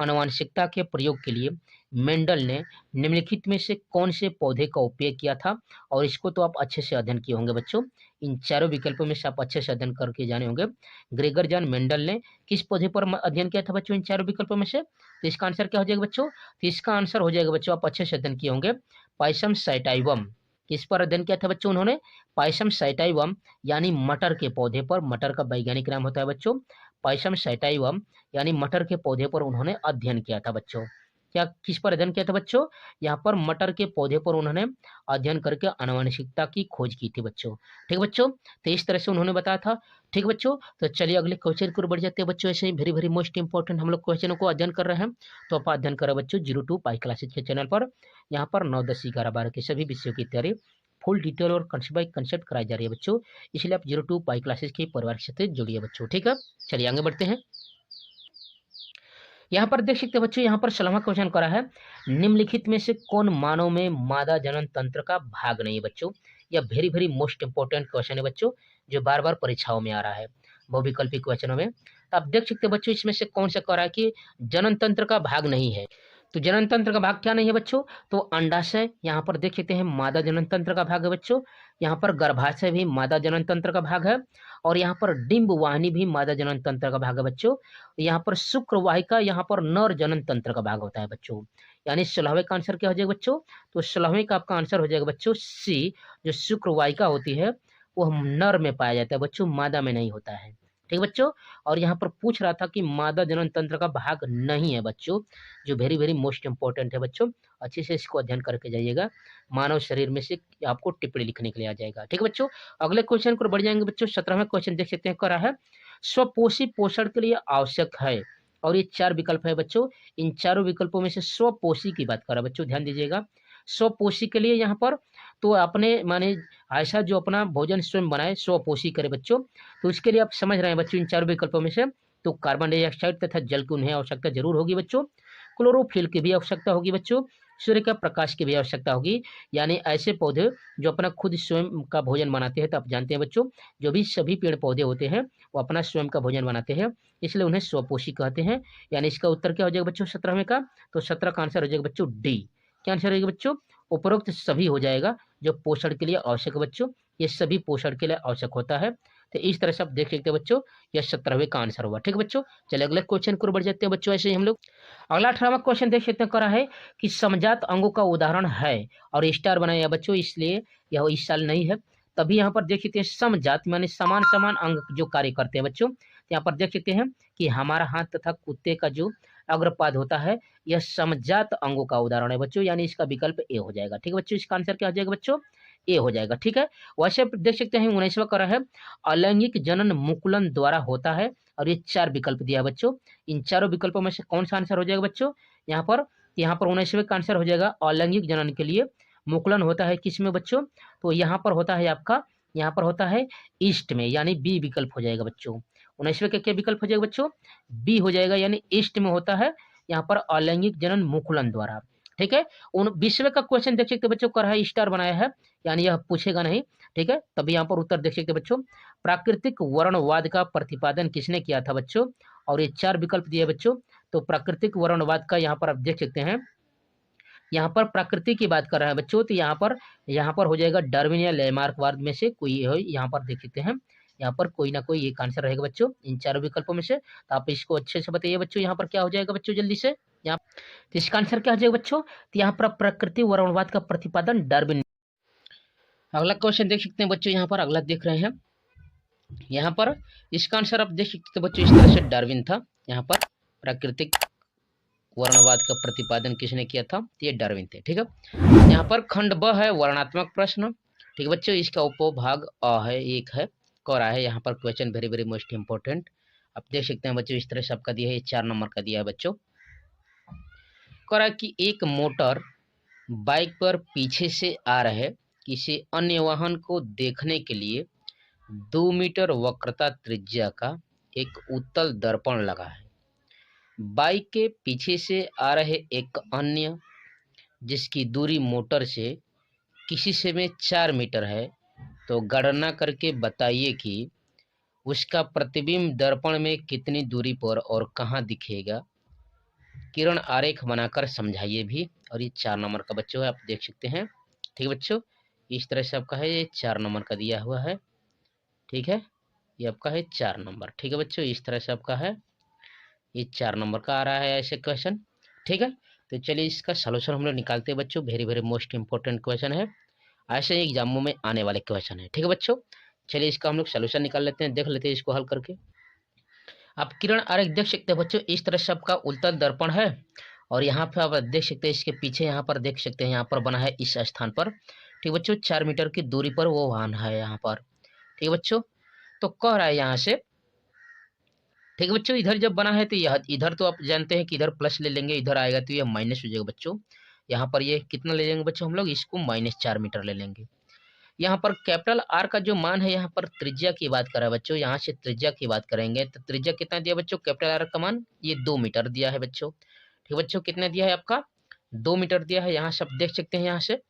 आनुवंशिकता के प्रयोग के लिए मेंडल ने निम्नलिखित में से कौन से पौधे का उपयोग किया था, और इसको तो आप अच्छे से अध्ययन किए होंगे बच्चों। इन चारों विकल्पों में से आप अच्छे से अध्ययन करके जाने होंगे। ग्रेगर जॉन मेंडल ने किस पौधे पर अध्ययन किया था बच्चों, इन चारों विकल्पों में से, तो इसका आंसर क्या हो जाएगा बच्चों, तो इसका आंसर हो जाएगा बच्चों, आप अच्छे से अध्ययन किए होंगे, पाइसम सैटाइवम। किस पर अध्ययन किया था बच्चों उन्होंने, पाइसम सैटाइवम, यानी मटर के पौधे पर। मटर का वैज्ञानिक नाम होता है बच्चों पाइसम सैटाइवम, यानी मटर के पौधे पर उन्होंने अध्ययन किया था बच्चों। क्या किस पर अध्ययन किया था बच्चों, यहाँ पर मटर के पौधे पर उन्होंने अध्ययन करके आनुवंशिकता की खोज की थी बच्चों। ठीक बच्चों, तो इस तरह से उन्होंने बताया था। ठीक बच्चों, तो चलिए अगले क्वेश्चन की ओर बढ़ जाते हैं बच्चों। ऐसे ही वेरी वेरी मोस्ट इंपॉर्टेंट हम लोग क्वेश्चनों को अध्ययन कर रहे हैं, तो आप अध्ययन करें बच्चों 02 पाई क्लासेज के चैनल पर। यहाँ पर 9, 10, 11, 12 के सभी विषयों की तैयारी फुल डिटेल और कंसेप्ट बाय कंसेप्ट कराई जा रही है बच्चों, इसलिए आप 02 पाई क्लासेज के परिवार के साथ जुड़िए बच्चों। ठीक है, चलिए आगे बढ़ते हैं। यहाँ पर देख सकते हैं बच्चों, यहाँ पर 16वां क्वेश्चन करा है, निम्नलिखित में से कौन मानव में मादा जनन तंत्र का भाग नहीं है बच्चों। यह very very most important question है बच्चों, जो बार बार परीक्षाओं में आ रहा है बहुविकल्पी क्वेश्चनों में। तो आप देख सकते हैं बच्चों, इसमें से कौन सा कह रहा है कि जनन तंत्र का भाग नहीं है। तो जनन तंत्र का भाग क्या नहीं है बच्चों, तो अंडाशय, यहाँ पर देख सकते हैं मादा जनन तंत्र का भाग है बच्चों। यहाँ पर गर्भाशय भी मादा जनन तंत्र का भाग है, और यहाँ पर डिंब वाहिनी भी मादा जनन तंत्र का भाग है बच्चों। यहाँ पर शुक्रवाहिका, यहाँ पर नर जनन तंत्र का भाग होता है बच्चों। यानी 16वें का आंसर क्या हो जाएगा बच्चों, तो 16वें का आपका आंसर हो जाएगा बच्चों सी। जो शुक्रवाहिका होती है वो नर में पाया जाता है बच्चों, मादा में नहीं होता है। ठीक बच्चों, और यहाँ पर पूछ रहा था कि मादा जनन तंत्र का भाग नहीं है बच्चों, जो वेरी वेरी मोस्ट इंपॉर्टेंट है बच्चों, अच्छे से इसको अध्ययन करके जाइएगा। मानव शरीर में से आपको टिप्पणी लिखने के लिए आ जाएगा। ठीक है बच्चों, अगले क्वेश्चन को बढ़ जाएंगे बच्चों। 17वां क्वेश्चन देख सकते हैं, करा है स्वपोषी पोषण के लिए आवश्यक है, और ये 4 विकल्प है बच्चों। इन चारों विकल्पों में से स्वपोषी की बात करा बच्चों, ध्यान दीजिएगा। स्वपोषी के लिए यहाँ पर तो अपने माने ऐसा जो अपना भोजन स्वयं बनाए, स्वपोषी करे बच्चों। तो उसके लिए आप समझ रहे हैं बच्चों, इन 4 विकल्पों में से तो कार्बन डाइऑक्साइड तथा जल की उन्हें आवश्यकता जरूर होगी बच्चों, क्लोरोफिल की भी आवश्यकता होगी बच्चों, सूर्य का प्रकाश की भी आवश्यकता होगी। यानी ऐसे पौधे जो अपना खुद स्वयं का भोजन बनाते हैं। तो आप जानते हैं बच्चों, जो भी सभी पेड़ पौधे होते हैं वो अपना स्वयं का भोजन बनाते हैं, इसलिए उन्हें स्वपोषी कहते हैं। यानी इसका उत्तर क्या हो जाएगा बच्चों 17वें का, तो 17 का आंसर हो जाएगा बच्चों डी। क्या आंसर होगा बच्चों, उपरोक्त सभी हो जाएगा जो पोषण के लिए आवश्यक है बच्चों, ये सभी पोषण के लिए आवश्यक होता है। तो इस तरह से आप देख सकते हैं बच्चों, यह 17वें का आंसर हुआ। ठीक है बच्चों, चलिए अगले क्वेश्चन को बढ़ जाते हैं बच्चों। ऐसे ही हम लोग अगला 18वां क्वेश्चन देख सकते हैं, करा है कि समजात अंगों का उदाहरण है और स्टार बनाया बच्चों, इसलिए यह इस साल नहीं है। तभी यहाँ पर देख सकते हैं समजात माने समान समान अंग जो कार्य करते हैं बच्चों। तो यहाँ पर देख सकते हैं कि हमारा हाथ तथा कुत्ते का जो अग्रपाद होता है, यह समजात अंगों का उदाहरण है बच्चों, यानी इसका विकल्प ए हो जाएगा। ठीक है बच्चों, इसका आंसर क्या हो जाएगा बच्चों, ए हो जाएगा। ठीक है, वैसे देख सकते हैं 19वां करा है अलैंगिक जनन मुकुलन द्वारा होता है, और ये 4 विकल्प दिया है बच्चों। इन चारों विकल्पों में से कौन सा आंसर हो जाएगा बच्चों, यहाँ पर 19वें का आंसर हो जाएगा अलैंगिक जनन के लिए मुकुलन होता है किसमें बच्चों, तो यहाँ पर होता है आपका, यहाँ पर होता है ईस्ट में, यानी बी विकल्प हो जाएगा बच्चों। 19वें का क्या विकल्प हो जाएगा बच्चों, बी हो जाएगा, यानी ईस्ट में होता है यहाँ पर अलैंगिक जनन मुकुलन द्वारा। ठीक है, 20वें का क्वेश्चन देख सकते बच्चों, कर है स्टार बनाया है, यानी यह पूछेगा नहीं। ठीक है, तभी यहाँ पर उत्तर देख सकते बच्चों, प्राकृतिक वर्णवाद का प्रतिपादन किसने किया था बच्चों, और ये 4 विकल्प दिए बच्चों। तो प्राकृतिक वर्णवाद का यहाँ पर आप देख सकते हैं, यहाँ पर प्रकृति की बात कर रहा है बच्चों, तो यहाँ पर हो जाएगा डार्विन या लैमार्कवाद में से कोई हो, यहाँ पर देख सकते हैं, यहाँ पर कोई ना कोई एक आंसर रहेगा बच्चों इन चारों विकल्पों में से। तो आप इसको अच्छे से बताइए बच्चों, यहाँ पर क्या हो जाएगा बच्चों जल्दी से, यहाँ तो इसका आंसर क्या हो जाएगा बच्चों, तो यहाँ पर प्रकृति वर्णवाद का प्रतिपादन डार्विन। अगला क्वेश्चन देख सकते हैं बच्चों, यहाँ पर अगला देख रहे हैं, यहाँ पर इसका आंसर आप देख सकते हैं बच्चों, इस तरह से डार्विन था। यहाँ पर प्राकृतिक वर्णवाद का प्रतिपादन किसने किया था, ये डार्विन थे। ठीक है, यहाँ पर खंड ब है वर्णात्मक प्रश्न। ठीक है बच्चों, इसका उपभाग अ है, एक है, कोरा है। यहाँ पर question very very most important, आप देख सकते हैं बच्चों, इस तरह से आपका दिया है, 4 नंबर का दिया है बच्चों। कोरा कि एक मोटर बाइक पर पीछे से आ रहे किसी अन्य वाहन को देखने के लिए 2 मीटर वक्रता त्रिज्या का एक उत्तल दर्पण लगा है। बाइक के पीछे से आ रहे एक अन्य जिसकी दूरी मोटर से किसी से में 4 मीटर है, तो गणना करके बताइए कि उसका प्रतिबिंब दर्पण में कितनी दूरी पर और कहाँ दिखेगा। किरण आरेख बनाकर समझाइए भी। और ये 4 नंबर का बच्चों है, आप देख सकते हैं। ठीक है बच्चों, इस तरह से आपका है, ये 4 नंबर का दिया हुआ है। ठीक है, ये आपका है 4 नंबर। ठीक है बच्चों, इस तरह से आपका है, ये 4 नंबर का आ रहा है ऐसे क्वेश्चन। ठीक है, तो चलिए इसका सलूशन हम लोग निकालते हैं बच्चों, very very most important question है, ऐसे ही एग्जामों में आने वाले क्वेश्चन है। ठीक है बच्चों, चलिए इसका हम लोग सलूशन निकाल लेते हैं, देख लेते हैं इसको हल करके। आप किरण आरेख देख सकते हैं बच्चों, इस तरह से आपका उत्तल दर्पण है, और यहाँ पे आप देख सकते हैं इसके पीछे, यहाँ पर देख सकते हैं, यहाँ पर बना है इस स्थान पर। ठीक बच्चों, 4 मीटर की दूरी पर वो वाहन है यहाँ पर। ठीक बच्चों, तो कह रहा है यहाँ से, ठीक है बच्चों, इधर जब बना है तो यह इधर तो आप जानते हैं कि इधर प्लस ले लेंगे, इधर आएगा तो यह माइनस हो जाएगा बच्चों। यहाँ पर ये कितना ले लेंगे बच्चों हम लोग, इसको -4 मीटर ले लेंगे। यहाँ पर कैपिटल आर का जो मान है, यहाँ पर त्रिज्या की बात कर रहा है बच्चों, यहाँ से त्रिज्या की बात करेंगे तो त्रिज्या कितना दिया बच्चों, कैपिटल आर का मान ये 2 मीटर दिया है बच्चों। ठीक बच्चों, कितना दिया है आपका, 2 मीटर दिया है, यहाँ से आप देख सकते हैं यहाँ से।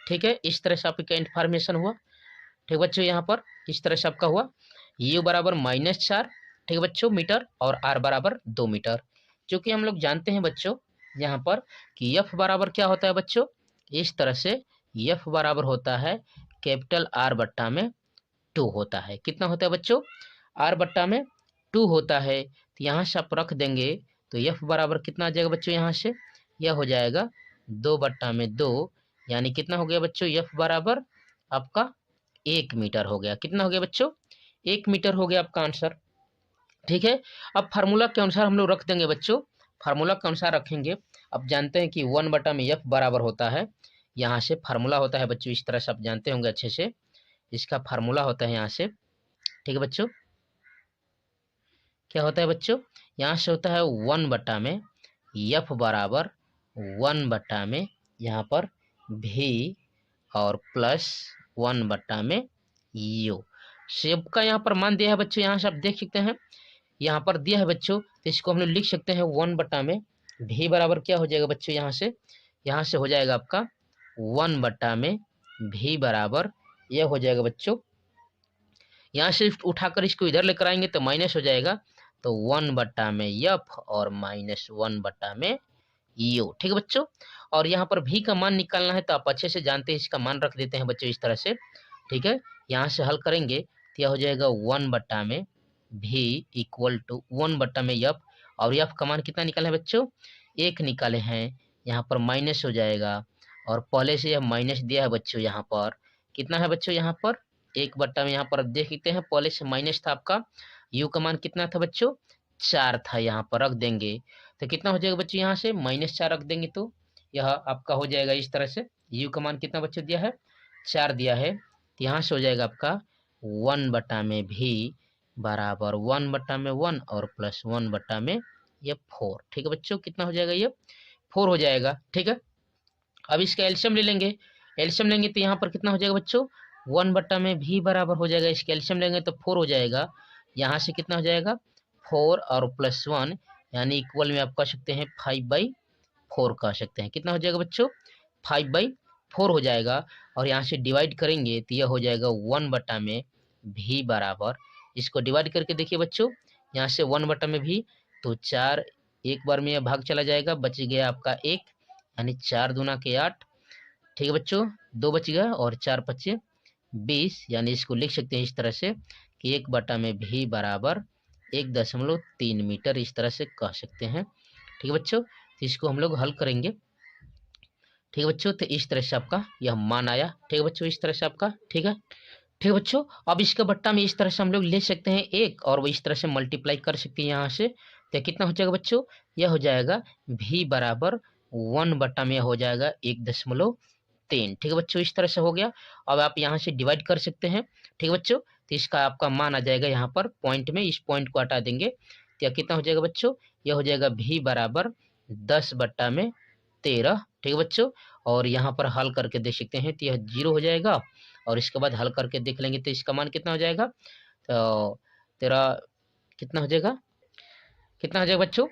ठीक है, इस तरह से आपका इन्फॉर्मेशन हुआ। ठीक बच्चों, यहाँ पर इस तरह से आपका हुआ, यू बराबर -4, ठीक है बच्चों, मीटर, और आर बराबर 2 मीटर। क्योंकि हम लोग जानते हैं बच्चों यहाँ पर कि एफ बराबर क्या होता है बच्चों, इस तरह से एफ बराबर होता है कैपिटल आर बट्टा में 2 होता है। कितना होता है बच्चों, आर बट्टा में 2 होता है। तो यहाँ से आप रख देंगे तो एफ बराबर कितना आ जाएगा बच्चों, यहाँ से यह हो जाएगा 2/2, यानी कितना हो गया बच्चों, एफ बराबर आपका 1 मीटर हो गया। कितना हो गया बच्चों, 1 मीटर हो गया आपका आंसर। ठीक है, अब फार्मूला के अनुसार हम लोग रख देंगे बच्चों, फार्मूला के अनुसार रखेंगे। अब जानते हैं कि 1/f बराबर होता है, यहाँ से फार्मूला होता है बच्चों, इस तरह से आप जानते होंगे अच्छे से, इसका फार्मूला होता है यहाँ से। ठीक है बच्चों, क्या होता है बच्चों, यहाँ से होता है 1/f बराबर 1/, यहाँ पर भी और प्लस 1/u। सेब का यहाँ पर मान दिया है बच्चों, यहाँ से आप देख सकते हैं, यहाँ पर दिया है बच्चों, तो इसको हम लोग लिख सकते हैं 1/, भी बराबर क्या हो जाएगा बच्चों, यहाँ से हो जाएगा आपका 1/, भी बराबर यह हो जाएगा बच्चों, यहाँ से उठाकर इसको इधर लेकर आएंगे तो माइनस हो जाएगा, तो 1/f और -1/u। ठीक है बच्चों, और यहाँ पर भी का मान निकालना है तो आप अच्छे से जानते हैं, इसका मान रख देते हैं बच्चों इस तरह से। ठीक है, यहाँ से हल करेंगे तो यह हो जाएगा 1/में भी इक्वल टू 1/में यफ, और यफ का मान कितना निकाले हैं बच्चों, 1 निकाले हैं, यहाँ पर माइनस हो जाएगा, और पहले से यह माइनस दिया है बच्चों, यहाँ पर कितना है बच्चों, यहाँ पर 1/में, यहाँ पर अब देख लेते हैं, पहले से माइनस था आपका, यू का मान कितना था बच्चों, 4 था, यहाँ पर रख देंगे तो कितना हो जाएगा बच्चों, यहाँ से -4 रख देंगे तो यह आपका हो जाएगा इस तरह से, यू का मान कितना बच्चों दिया है, 4 दिया है, तो यहाँ से हो जाएगा आपका 1/में भी बराबर 1/में 1 और प्लस 1/में ये 4। ठीक है बच्चों, कितना हो जाएगा, ये 4 हो जाएगा। ठीक है, अब इसका एल्शियम ले लेंगे, एल्शियम लेंगे तो यहाँ पर कितना हो जाएगा बच्चों, 1/में भी बराबर हो जाएगा, इसका एल्शियम लेंगे तो 4 हो जाएगा, यहाँ से कितना हो जाएगा 4 और प्लस 1, यानी इक्वल में आप कह सकते हैं 5/4 कह सकते हैं, कितना हो जाएगा बच्चों, 5/4 हो जाएगा, और यहाँ से डिवाइड करेंगे तो यह हो जाएगा 1/में भी बराबर, इसको डिवाइड करके देखिए बच्चों, यहाँ से 1/में भी तो 4 एक बार में यह भाग चला जाएगा, बच गया आपका 1, यानी 4 दूना के 8। ठीक है बच्चों, 2 बच गया और 4 पच्चे 20, यानी इसको लिख सकते हैं इस तरह से कि 1/में भी बराबर 1.3 मीटर, इस तरह से कह सकते हैं। ठीक है बच्चों, तो इसको हम लोग हल करेंगे। ठीक है बच्चों, तो इस तरह से आपका यह मान आया। ठीक है बच्चों, इस तरह से आपका, ठीक है। ठीक है बच्चों, अब इसका बट्टा में इस तरह से हम लोग ले सकते हैं 1, और वो इस तरह से मल्टीप्लाई कर सकते हैं यहाँ से, तो कितना हो जाएगा बच्चों, यह हो जाएगा भी बराबर 1/में हो जाएगा 1.3। ठीक है बच्चों, इस तरह से हो गया। अब आप यहाँ से डिवाइड कर सकते हैं। ठीक है बच्चों, तो इसका आपका मान आ जाएगा यहाँ पर पॉइंट में, इस पॉइंट को हटा देंगे तो कितना हो जाएगा बच्चों, यह हो जाएगा भी बराबर 10/13। ठीक है बच्चों, और यहाँ पर हल करके देख सकते हैं तो यह 0 हो जाएगा, और इसके बाद हल करके देख लेंगे तो इसका मान कितना हो जाएगा, तो तेरा कितना हो जाएगा, कितना हो जाएगा बच्चों,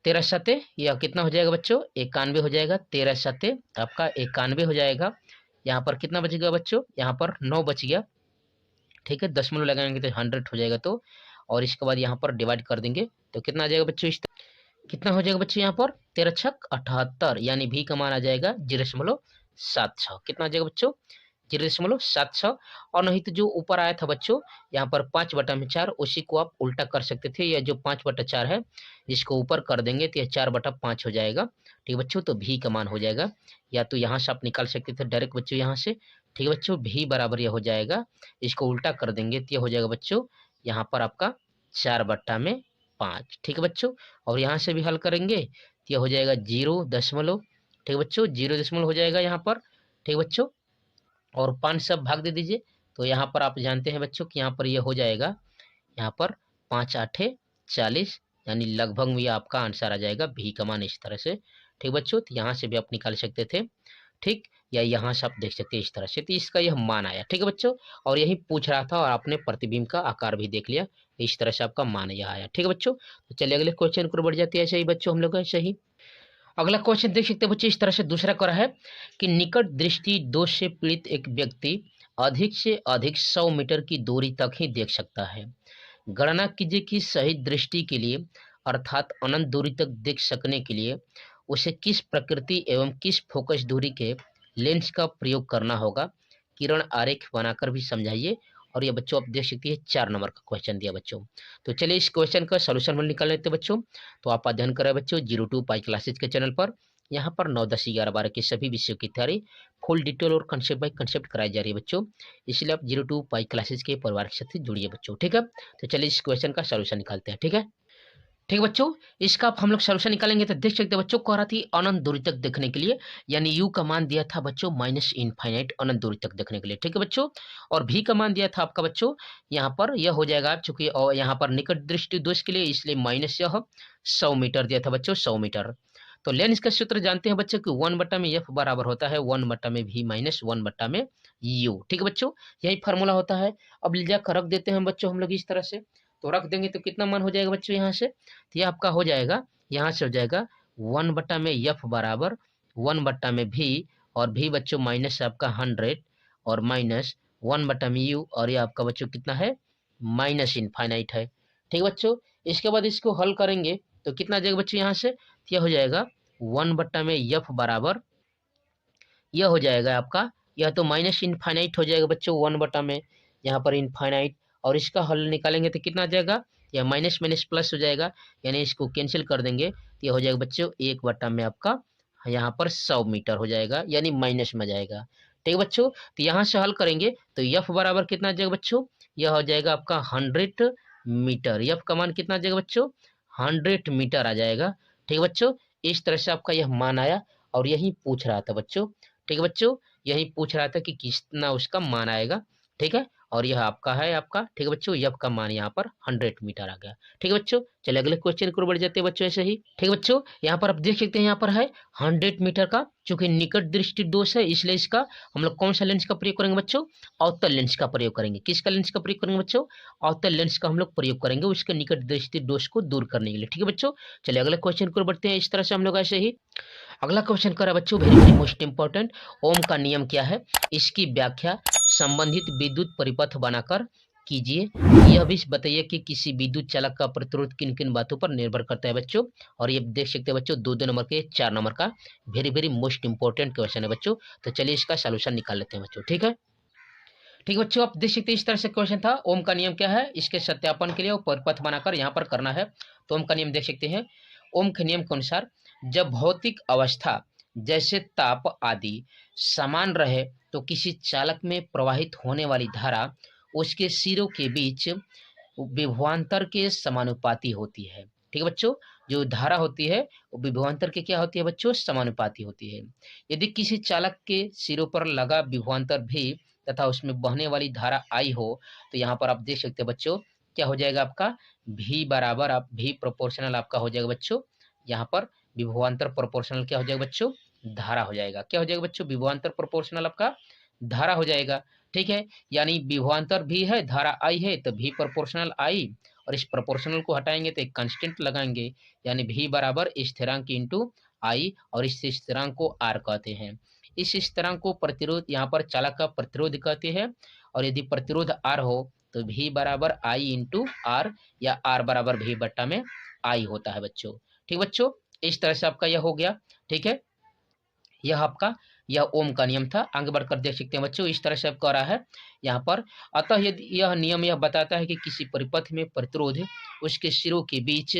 13 सते, या कितना हो जाएगा बच्चों, 91 हो जाएगा, 13 सते आपका 91 हो जाएगा। यहाँ पर कितना बच गया बच्चों, यहाँ पर 9 बच गया। ठीक है, दशमलव लगाएंगे तो 100 हो जाएगा, तो और इसके बाद यहाँ पर डिवाइड कर देंगे तो कितना आ जाएगा बच्चों, इस कितना हो जाएगा बच्चों, यहाँ पर 13 छक 78, यानी भी का मान आ जाएगा 0.76। कितना आ जाएगा बच्चों, 0.76। और नहीं तो जो ऊपर आया था बच्चों, यहाँ पर 5/4, उसी को आप उल्टा कर सकते थे, या जो 5/4 है इसको ऊपर कर देंगे तो यह 4/5 हो जाएगा। ठीक है बच्चों, तो भी का मान हो जाएगा, या तो यहाँ से आप निकाल सकते थे डायरेक्ट बच्चों यहाँ से। ठीक है बच्चों, भी बराबर यह हो जाएगा, इसको उल्टा कर देंगे तो यह हो जाएगा बच्चों यहाँ पर आपका 4/5। ठीक है बच्चों, और यहाँ से भी हल करेंगे तो यह हो जाएगा 0 दशमलव। ठीक है बच्चों, 0 हो जाएगा यहाँ पर। ठीक है बच्चों, और 5 सब भाग दे दीजिए, तो यहाँ पर आप जानते हैं बच्चों कि यहाँ पर यह हो जाएगा, यहाँ पर 5 8 40, यानी लगभग में आपका आंसर आ जाएगा भी का मान इस तरह से। ठीक बच्चों, तो यहाँ से भी आप निकाल सकते थे, ठीक, या यहाँ से आप देख सकते हैं इस तरह से, तो इसका यह मान आया। ठीक है बच्चों, और यही पूछ रहा था, और आपने प्रतिबिंब का आकार भी देख लिया, इस तरह से आपका मान यह आया। ठीक है बच्चों, तो चलिए अगले क्वेश्चन को बढ़ जाते हैं। ऐसे ही बच्चों हम लोग ऐसे ही अगला क्वेश्चन देख सकते हैं बच्चे, इस तरह से दूसरा करा है कि निकट दृष्टि दोष से पीड़ित एक व्यक्ति अधिक से अधिक 100 मीटर की दूरी तक ही देख सकता है। गणना कीजिए कि सही दृष्टि के लिए अर्थात अनंत दूरी तक देख सकने के लिए उसे किस प्रकृति एवं किस फोकस दूरी के लेंस का प्रयोग करना होगा। किरण आरेख बनाकर भी समझाइए। और ये बच्चों आप देख सकते हैं 4 नंबर का क्वेश्चन दिया बच्चों। तो चलिए इस क्वेश्चन का सोल्यूशन हम निकाल लेते हैं बच्चों। तो आप अध्ययन करें बच्चों 02 पाई क्लासेज के चैनल पर। यहाँ पर 9, 10, 11, 12 के सभी विषयों की तैयारी फुल डिटेल और कंसेप्ट बाय कंसेप्ट कराई जा रही है बच्चों। इसलिए आप 02 पाई क्लासेज के परिवार के साथ जुड़िए बच्चों। ठीक है, तो चलिए इस क्वेश्चन का सोल्यूशन निकालते हैं। ठीक है, ठीक है बच्चों, इसका हम लोग सोल्यूशन निकालेंगे तो देख सकते हैं बच्चों, कह रहा थी अनंत दूरी तक देखने के लिए, यानी यू का मान दिया था बच्चों -इनफाइनाइट अनंत दूरी तक देखने के लिए। ठीक है बच्चों, और भी का मान दिया था आपका बच्चों, यहाँ पर यह हो जाएगा चूंकि और यहाँ पर निकट दृष्टि दोष के लिए, इसलिए माइनस यह 100 मीटर दिया था बच्चों, 100 मीटर। तो लेंस का सूत्र जानते हैं बच्चों कि 1/में एफ बराबर होता है 1/में भी माइनस 1/में यू। ठीक है बच्चों, यही फार्मूला होता है। अब ले जाकर रख देते हैं बच्चों हम लोग इस तरह से, तो रख देंगे तो कितना मान हो जाएगा बच्चों यहाँ से, तो ये आपका हो जाएगा, यहाँ से हो जाएगा 1/में एफ बराबर 1/में भी, और भी बच्चों माइनस आपका 100 और माइनस 1/में यू, और ये आपका बच्चों कितना है -इनफाइनाइट है। ठीक है बच्चों, इसके बाद इसको हल करेंगे तो कितना आ जाएगा बच्चों यहाँ से, तो यह हो जाएगा 1/में एफ बराबर, यह हो जाएगा आपका, यह तो -इनफाइनाइट हो जाएगा बच्चों 1/में, यहाँ पर इनफाइनाइट, और इसका हल निकालेंगे तो कितना आ जाएगा, या माइनस माइनस प्लस हो जाएगा, यानी इसको कैंसिल कर देंगे तो ये हो जाएगा बच्चों 1 में आपका यहाँ पर 100 मीटर हो जाएगा, यानी माइनस में जाएगा। ठीक है बच्चों, तो यहाँ से हल करेंगे तो यफ बराबर कितना आ जाएगा बच्चों, यह हो जाएगा आपका 100 मीटर। यफ का मान कितना आ जाएगा बच्चों, 100 मीटर आ जाएगा। ठीक है बच्चों, इस तरह से आपका यह मान आया और यही पूछ रहा था बच्चों। ठीक है बच्चों, यही पूछ रहा था कि कितना उसका मान आएगा। ठीक है, और यह आपका है आपका। ठीक है बच्चों, यफ का मान यहाँ पर 100 मीटर आ गया। ठीक है बच्चों, चलिए अगले क्वेश्चन की ओर बढ़ जाते हैं बच्चों ऐसे ही। ठीक है बच्चों, यहाँ पर आप देख सकते हैं यहाँ पर है 100 मीटर का, चूंकि निकट दृष्टि दोष है इसलिए इसका हम लोग कौन सा लेंस का प्रयोग करेंगे बच्चों, अवतल लेंस का प्रयोग करेंगे। किसका लेंस का प्रयोग करेंगे बच्चों, अवतल लेंस का हम लोग प्रयोग करेंगे उसके निकट दृष्टि दोष को दूर करने के लिए। ठीक है बच्चों, चलिए अगले क्वेश्चन की ओर बढ़ते हैं। इस तरह से हम लोग ऐसे ही अगला क्वेश्चन करा बच्चों, वेरी वेरी मोस्ट इंपॉर्टेंट। ओम का नियम क्या है, इसकी व्याख्या संबंधित विद्युत परिपथ बनाकर कीजिए। यह भी बताइए कि किसी विद्युत चालक का प्रतिरोध किन किन बातों पर निर्भर करता है बच्चों। और ये देख सकते हैं बच्चों 2 नंबर के 4 नंबर का very very most important question है बच्चों। तो चलिए इसका सोल्यूशन निकाल लेते हैं बच्चों। ठीक है, ठीक है बच्चों, आप देख सकते हैं इस तरह से क्वेश्चन था। ओम का नियम क्या है, इसके सत्यापन के लिए परिपथ बनाकर यहाँ पर करना है। तो ओम का नियम देख सकते हैं। ओम के नियम के अनुसार जब भौतिक अवस्था जैसे ताप आदि समान रहे तो किसी चालक में प्रवाहित होने वाली धारा उसके सिरों के बीच विभवांतर के समानुपाती होती है। ठीक है बच्चों, जो धारा होती है वो विभवांतर के क्या होती है बच्चों, समानुपाती होती है। यदि किसी चालक के सिरों पर लगा विभवांतर भी तथा उसमें बहने वाली धारा आई हो तो यहाँ पर आप देख सकते हैं बच्चों क्या हो जाएगा आपका, भी बराबर आप भी प्रोपोर्शनल आपका हो जाएगा बच्चों। यहाँ पर विभवांतर प्रोपोर्शनल क्या हो जाएगा बच्चों, धारा हो जाएगा। क्या हो जाएगा बच्चों, विभवांतर प्रोपोर्शनल आपका धारा हो जाएगा। ठीक है, यानी विभवांतर भी है, धारा आई है तो भी प्रोपोर्शनल आई, और इस प्रोपोर्शनल को हटाएंगे तो एक कांस्टेंट लगाएंगे, यानी भी बराबर स्थिरांक इंटू आई, और इस स्थिरांक को आर कहते हैं। इस स्थिरांक को प्रतिरोध यहाँ पर चालक का प्रतिरोध कहते हैं, और यदि प्रतिरोध आर हो तो भी बराबर आई इंटू आर, या आर बराबर भी बट्टा में आई होता है बच्चों। ठीक बच्चों, इस तरह से आपका यह हो गया। ठीक है, यह आपका यह ओम का नियम था। आगे बढ़कर देख सकते हैं बच्चों इस तरह से आपका रहा है यहाँ पर। अतः यदि यह नियम यह बताता है कि किसी परिपथ में प्रतिरोध उसके सिरों के बीच,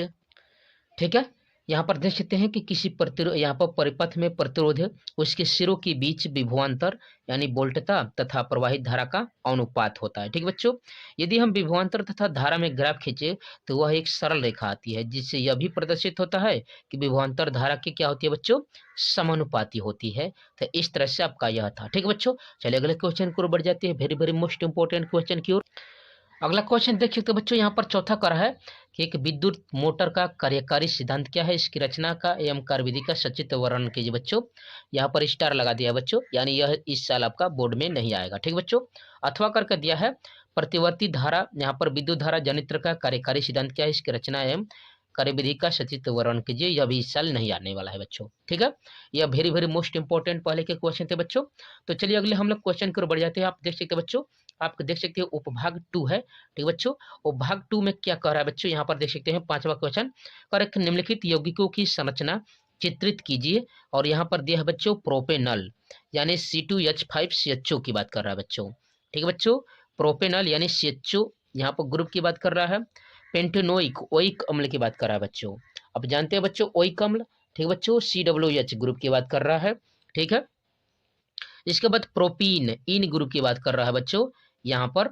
ठीक है, यहाँ पर देख सकते हैं कि किसी प्रतिरोध यहाँ पर परिपथ में प्रतिरोध उसके सिरों के बीच विभवांतर यानी वोल्टता तथा प्रवाहित धारा का अनुपात होता है। ठीक बच्चों, यदि हम विभवांतर तथा धारा में ग्राफ खींचे तो वह एक सरल रेखा आती है जिससे यह भी प्रदर्शित होता है कि विभवांतर धारा की क्या होती है बच्चों, समानुपाती होती है। तो इस तरह से आपका यह था। ठीक बच्चों, चलिए अगले क्वेश्चन की ओर बढ़ जाते हैं, very very most important question की ओर। अगला क्वेश्चन देख सकते हो बच्चों, यहाँ पर चौथा कर है कि एक विद्युत मोटर का कार्यकारी सिद्धांत क्या है, इसकी रचना का एवं कार्यविधि का सचित्र वर्णन कीजिए बच्चों। यहाँ पर स्टार लगा दिया बच्चों, यानी यह इस साल आपका बोर्ड में नहीं आएगा। ठीक बच्चों, अथवा करके दिया है प्रतिवर्ती धारा, यहाँ पर विद्युत धारा जनित्र का कार्यकारी सिद्धांत क्या है, इसकी रचना एवं कार्यविधि का सचित्र वर्णन कीजिए। यह भी इस साल नहीं आने वाला है बच्चों। ठीक है, यह वेरी वेरी मोस्ट इंपॉर्टेंट पहले के क्वेश्चन थे बच्चों। तो चलिए अगले हम लोग क्वेश्चन की ओर बढ़ जाते हैं। आप देख सकते हैं बच्चों, आप देख सकते हैं उपभाग 2 है। ठीक बच्चों, उपभाग 2 में क्या कह रहा है बच्चों, यहाँ पर देख सकते हैं 5वां क्वेश्चन, कर निम्नलिखित यौगिकों की संरचना चित्रित कीजिए। और यहाँ पर दिया है बच्चों प्रोपेनल यानी C2H5CHO की बात कर रहा है बच्चों। ठीक है बच्चों, प्रोपेनल यानी CHO यहाँ पर ग्रुप की बात कर रहा है। पेंटेनोइक ओइक अम्ल की बात कर रहा है बच्चों। अब जानते हैं बच्चों ओइक अम्ल, ठीक बच्चों, COOH ग्रुप की बात कर रहा है। ठीक है, इसके बाद प्रोपीन इन ग्रुप की बात कर रहा है बच्चों। यहाँ पर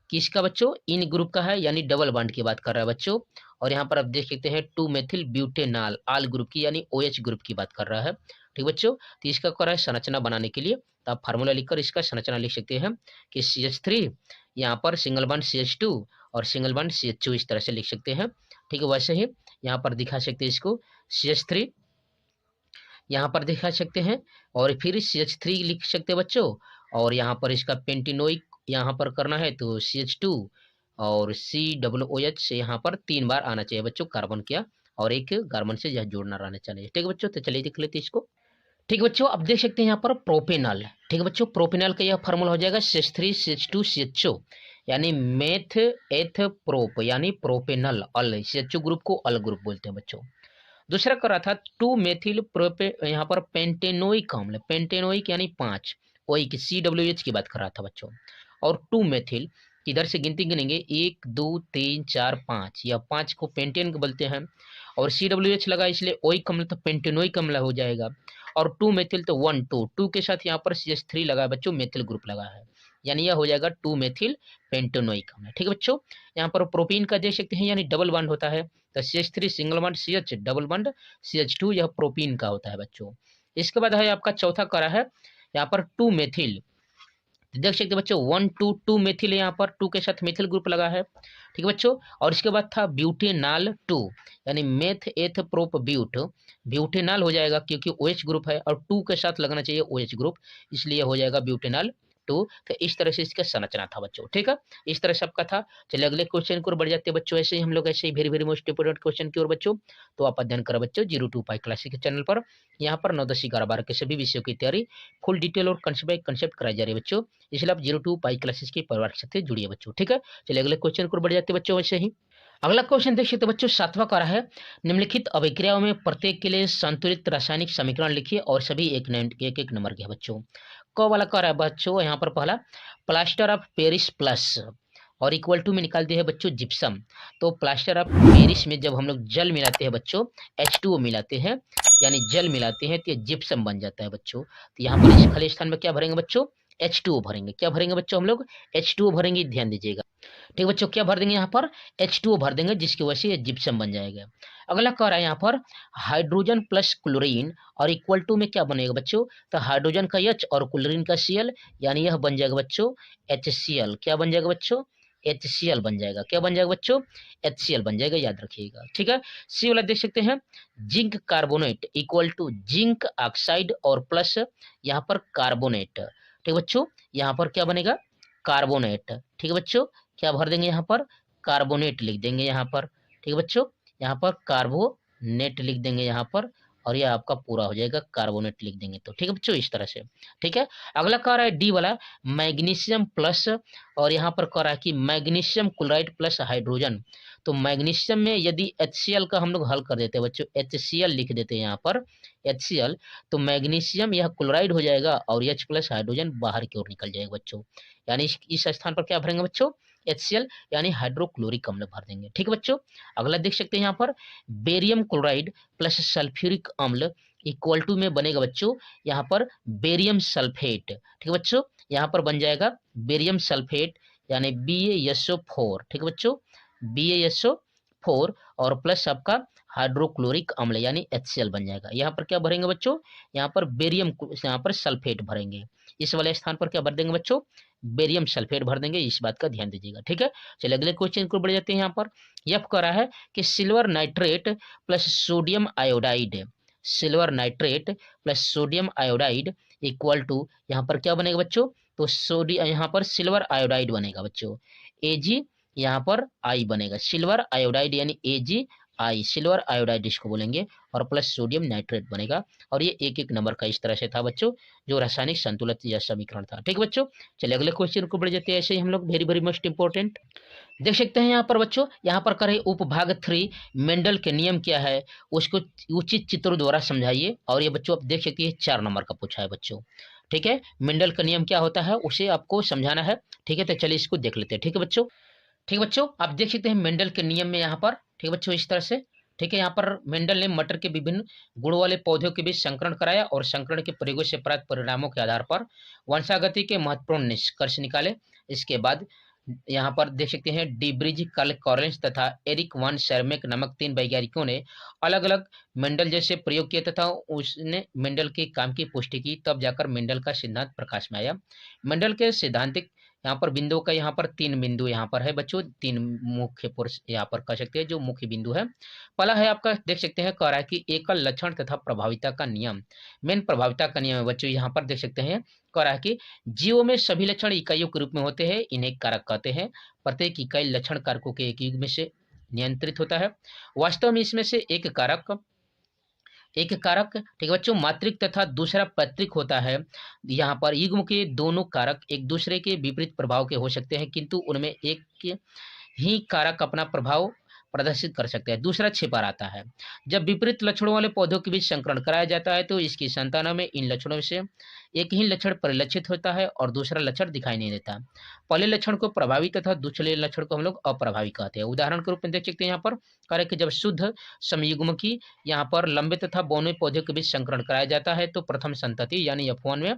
किसका बच्चों, इन ग्रुप का है, यानी डबल बॉन्ड की बात कर रहा है बच्चों। और यहाँ पर आप देख सकते हैं 2 मेथिल ब्यूटेनॉल आल ग्रुप की यानी OH ग्रुप की बात कर रहा है। ठीक बच्चों, तो इसका कर रहा है संरचना बनाने के लिए, तो आप फार्मूला लिखकर इसका संरचना लिख सकते हैं कि CH3 यहाँ पर सिंगल बॉन्ड CH2 और सिंगल बॉन्ड CH2 इस तरह से लिख सकते हैं। ठीक है, वैसे ही यहाँ पर दिखा सकते हैं इसको CH3 यहाँ पर दिखा सकते हैं, और फिर CH3 लिख सकते हैं बच्चों। और यहाँ पर इसका पेंटेनोइक यहाँ पर करना है तो CH2 और COOH से यहाँ पर 3 बार आना चाहिए बच्चों कार्बन किया, और एक कार्बन से यह जोड़ना रहना चाहिए। ठीक है बच्चों, तो चलिए देख लेते हैं इसको। ठीक है बच्चों, अब देख सकते हैं यहाँ पर प्रोपेनल। ठीक है बच्चों, प्रोपेनल का यह फार्मूला हो जाएगा CH3 CH2 CHO यानी मेथ एथ प्रोप यानी प्रोपेनल अल, CHO ग्रुप को अल ग्रुप बोलते हैं बच्चों। दूसरा कर रहा था 2 मेथिल प्रोपे यहाँ पर पेंटेनोइक अम्ल, पेंटेनोइक यानी 5 ओइक COOH की बात कर रहा था बच्चों। और 2 मेथिल किधर से गिनती गिनेंगे 1 2 3 4 5, या 5 को पेंटेन बोलते हैं, और CWH लगा इसलिए ओइक अम्ल तो पेंटेनोइक अम्ल हो जाएगा, और 2 मेथिल तो 1 2 2 के साथ यहाँ पर CH3 लगा है बच्चों, मेथिल ग्रुप लगा है, यानी यह हो जाएगा 2 मेथिल पेंटेनोइक अम्ल। ठीक है बच्चों, यहाँ पर प्रोटीन का देख सकते हैं, यानी डबल बॉन्ड होता है, तो CH3 single bond CH, double bond CH2, यह प्रोटीन का होता है बच्चों। इसके बाद है आपका चौथा करा है यहाँ पर 2 मेथिल, देख सकते बच्चों 1 2 2 मेथिल, यहाँ पर 2 के साथ मेथिल ग्रुप लगा है। ठीक है बच्चों, और इसके बाद था ब्यूटेनॉल 2, यानी मेथ एथ प्रोप ब्यूट, ब्यूटेनॉल हो जाएगा क्योंकि OH ग्रुप है और 2 के साथ लगना चाहिए OH ग्रुप, इसलिए हो जाएगा ब्यूटेनॉल 2। तो इस तरह से इसका संरचना था बच्चों। ठीक है, इस तरह से आपका था। चलिए अगले क्वेश्चन की ओर बढ़ जाते हैं बच्चों, ऐसे ही हम लोग ऐसे ही very very most important question की ओर बच्चों। तो आप अध्ययन करें बच्चों 02 पाई क्लासिक के चैनल पर, यहाँ पर 9 10 11 12 के सभी विषयों की तैयारी फुल डिटेल और कंसेप्ट बाय कंसेप्ट कराई जा रही है बच्चों, इसलिए आप 02 पाई क्लासेस के परिवार के साथ जुड़िए बच्चों। ठीक है, चलिए अगले क्वेश्चन को बढ़ जाते हैं बच्चों। वैसे ही अगला क्वेश्चन देख सकते बच्चों, 7वां करा है, निम्नलिखित अभिक्रियाओं में प्रत्येक के लिए संतुलित रासायनिक समीकरण लिखिए और सभी एक नंबर के बच्चों। क वाला करा है बच्चों, यहाँ पर पहला प्लास्टर ऑफ पेरिस प्लस और इक्वल टू में निकाल दिया है बच्चों जिप्सम। तो प्लास्टर ऑफ पेरिस में जब हम लोग जल मिलाते हैं बच्चों, H2O मिलाते हैं, यानी जल मिलाते हैं, तो ये जिप्सम बन जाता है बच्चों। तो यहाँ पर इस खाली स्थान में क्या भरेंगे बच्चों, H2O भरेंगे। क्या भरेंगे बच्चों, हम लोग H2O भरेंगे, ध्यान दीजिएगा। ठीक बच्चों, क्या भर देंगे यहाँ पर H2O भर देंगे, जिसकी वजह से ये जिप्सम बन जाएगा। अगला कह रहा है यहाँ पर हाइड्रोजन प्लस क्लोरीन और इक्वल टू में क्या बनेगा बच्चों, तो हाइड्रोजन का H और क्लोरीन का Cl, यानी यह बन जाएगा बच्चों HCl। क्या बन जाएगा बच्चों, HCl बन जाएगा। क्या बन जाएगा बच्चों, HCl बन जाएगा, याद रखिएगा। ठीक है, सी वाला देख सकते हैं zinc carbonate equal to zinc oxide और प्लस यहाँ पर कार्बोनेट। ठीक बच्चों, यहाँ पर क्या बनेगा, कार्बोनेट। ठीक है बच्चों, क्या भर देंगे यहाँ पर, कार्बोनेट लिख देंगे यहाँ पर। ठीक है बच्चों, यहाँ पर कार्बोनेट लिख देंगे यहाँ पर, और यह आपका पूरा हो जाएगा, कार्बोनेट लिख देंगे। तो ठीक है बच्चों, इस तरह से। ठीक है, अगला कह रहा है डी वाला मैग्नीशियम प्लस, और यहाँ पर कह रहा है कि मैग्नीशियम क्लोराइड प्लस हाइड्रोजन। तो मैग्नीशियम में यदि HCl का हम लोग हल कर देते हैं बच्चों, HCl लिख देते हैं यहाँ पर HCl, तो मैग्नीशियम यह क्लोराइड हो जाएगा और H प्लस हाइड्रोजन बाहर की ओर निकल जाएगा बच्चों, यानी इस स्थान पर क्या भरेंगे बच्चों, HCl, यानी हाइड्रोक्लोरिक अम्ल भर देंगे। ठीक है बच्चों, अगला देख सकते हैं यहाँ पर बेरियम क्लोराइड प्लस सल्फ्यूरिक अम्ल इक्वल टू में बनेगा बच्चों यहाँ पर बेरियम सल्फेट। ठीक है बच्चों, यहाँ पर बन जाएगा बेरियम सल्फेट, यानी BaSO4। ठीक है बच्चों, BaSO4 और प्लस आपका हाइड्रोक्लोरिक अम्ल यानी HCl बन जाएगा। यहाँ पर क्या भरेंगे बच्चों, यहाँ पर बेरियम, यहाँ पर सल्फेट भरेंगे। इस वाले स्थान पर क्या भर देंगे बच्चों, बेरियम सल्फेट भर देंगे, इस बात का ध्यान दीजिएगा। ठीक है, चलिए अगले क्वेश्चन को बढ़ जाते हैं। यहाँ पर यह कह रहा है कि silver nitrate plus sodium iodide, silver nitrate plus sodium iodide equal to, यहाँ पर क्या बनेगा बच्चों, तो सोडियम, यहाँ पर सिल्वर आयोडाइड बनेगा बच्चों, Ag, यहाँ पर आई बनेगा, सिल्वर आयोडाइड यानी AgI, सिल्वर आयोडाइड इसको बोलेंगे, और प्लस सोडियम नाइट्रेट बनेगा। और ये एक एक नंबर का इस तरह से था बच्चों, जो रासायनिक संतुलित या समीकरण था। ठीक है बच्चों, चलिए अगले क्वेश्चन को बढ़ जाते हैं। ऐसे ही हम लोग वेरी वेरी मोस्ट इंपॉर्टेंट देख सकते हैं यहाँ पर बच्चों, यहाँ पर करे उपभाग 3 मेंडल के नियम क्या है उसको उचित चित्रों द्वारा समझाइए। और ये बच्चों आप देख सकते हैं 4 नंबर का पूछा है बच्चों। ठीक है, मेंडल का नियम क्या होता है उसे आपको समझाना है। ठीक है, तो चलिए इसको देख लेते हैं। ठीक है बच्चों, ठीक है बच्चों, आप देख सकते हैं मेंडल के नियम में यहाँ पर, ठीक है बच्चों, इस तरह से। ठीक है, यहाँ पर मेंडल ने मटर के विभिन्न गुण वाले पौधों के बीच संकरण कराया और संकरण के प्रयोगों से प्राप्त परिणामों के आधार पर वंशागति के महत्वपूर्ण निष्कर्ष निकाले। इसके बाद यहाँ पर देख सकते हैं डीब्रिज, कार्ल कॉरेंस तथा एरिक वन शर्मेक नामक 3 वैज्ञानिकों ने अलग अलग मेंडल जैसे प्रयोग किए तथा उसने मेंडल के काम की पुष्टि की, तब जाकर मेंडल का सिद्धांत प्रकाश में आया। मेंडल के सिद्धांतिक यहाँ पर बिंदुओं का यहाँ पर 3 बिंदु यहाँ पर है बच्चों, 3 मुख्य पुरुष यहाँ पर कह सकते हैं जो मुख्य बिंदु है। पहला है आपका देख सकते हैं कह रहा है कि एकल लक्षण तथा प्रभाविता का नियम। मेन प्रभाविता का नियम है बच्चों, यहाँ पर देख सकते हैं कह रहा है कि जीवों में सभी लक्षण इकाइयों के रूप में होते हैं, इन्हें कारक कहते हैं। प्रत्येक इकाई लक्षण कारकों के एक युग में से नियंत्रित होता है। वास्तव में इसमें से एक कारक, ठीक है बच्चों, मात्रिक तथा दूसरा पैतृक होता है। यहाँ पर युग्म के दोनों कारक एक दूसरे के विपरीत प्रभाव के हो सकते हैं, किंतु उनमें एक ही कारक अपना प्रभाव प्रदर्शित कर सकते हैं। दूसरा छिपा रहता है। जब विपरीत लक्षणों वाले पौधों के बीच संकरण कराया जाता है तो इसकी संतानों में इन लक्षणों से एक ही लक्षण परिलक्षित होता है और दूसरा लक्षण दिखाई नहीं देता। पहले लक्षण को प्रभावी तथा दूसरे लक्षण को हम लोग अप्रभावी कहते हैं। उदाहरण के रूप में देख सकते हैं यहाँ पर कह रहे कि जब शुद्ध समयुग्म की यहाँ पर लंबे तथा बौने पौधे के बीच संकरण कराया जाता है तो प्रथम संतति यानी F1 में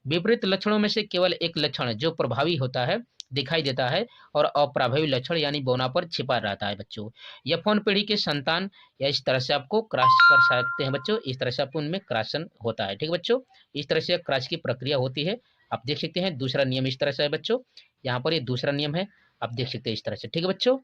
विपरीत लक्षणों में से केवल एक लक्षण जो प्रभावी होता है दिखाई देता है और अप्रभावी लक्षण यानी बौना पर छिपा रहता है बच्चों। F1 पीढ़ी के संतान या इस तरह से आपको क्रॉस कर सकते हैं बच्चों। इस तरह से आपको उनमें क्रॉसन होता है। ठीक है बच्चों, इस तरह से क्रॉस की प्रक्रिया होती है। आप देख सकते हैं दूसरा नियम इस तरह से है बच्चों। यहाँ पर ये दूसरा नियम है, आप देख सकते हैं इस तरह से। ठीक है बच्चों।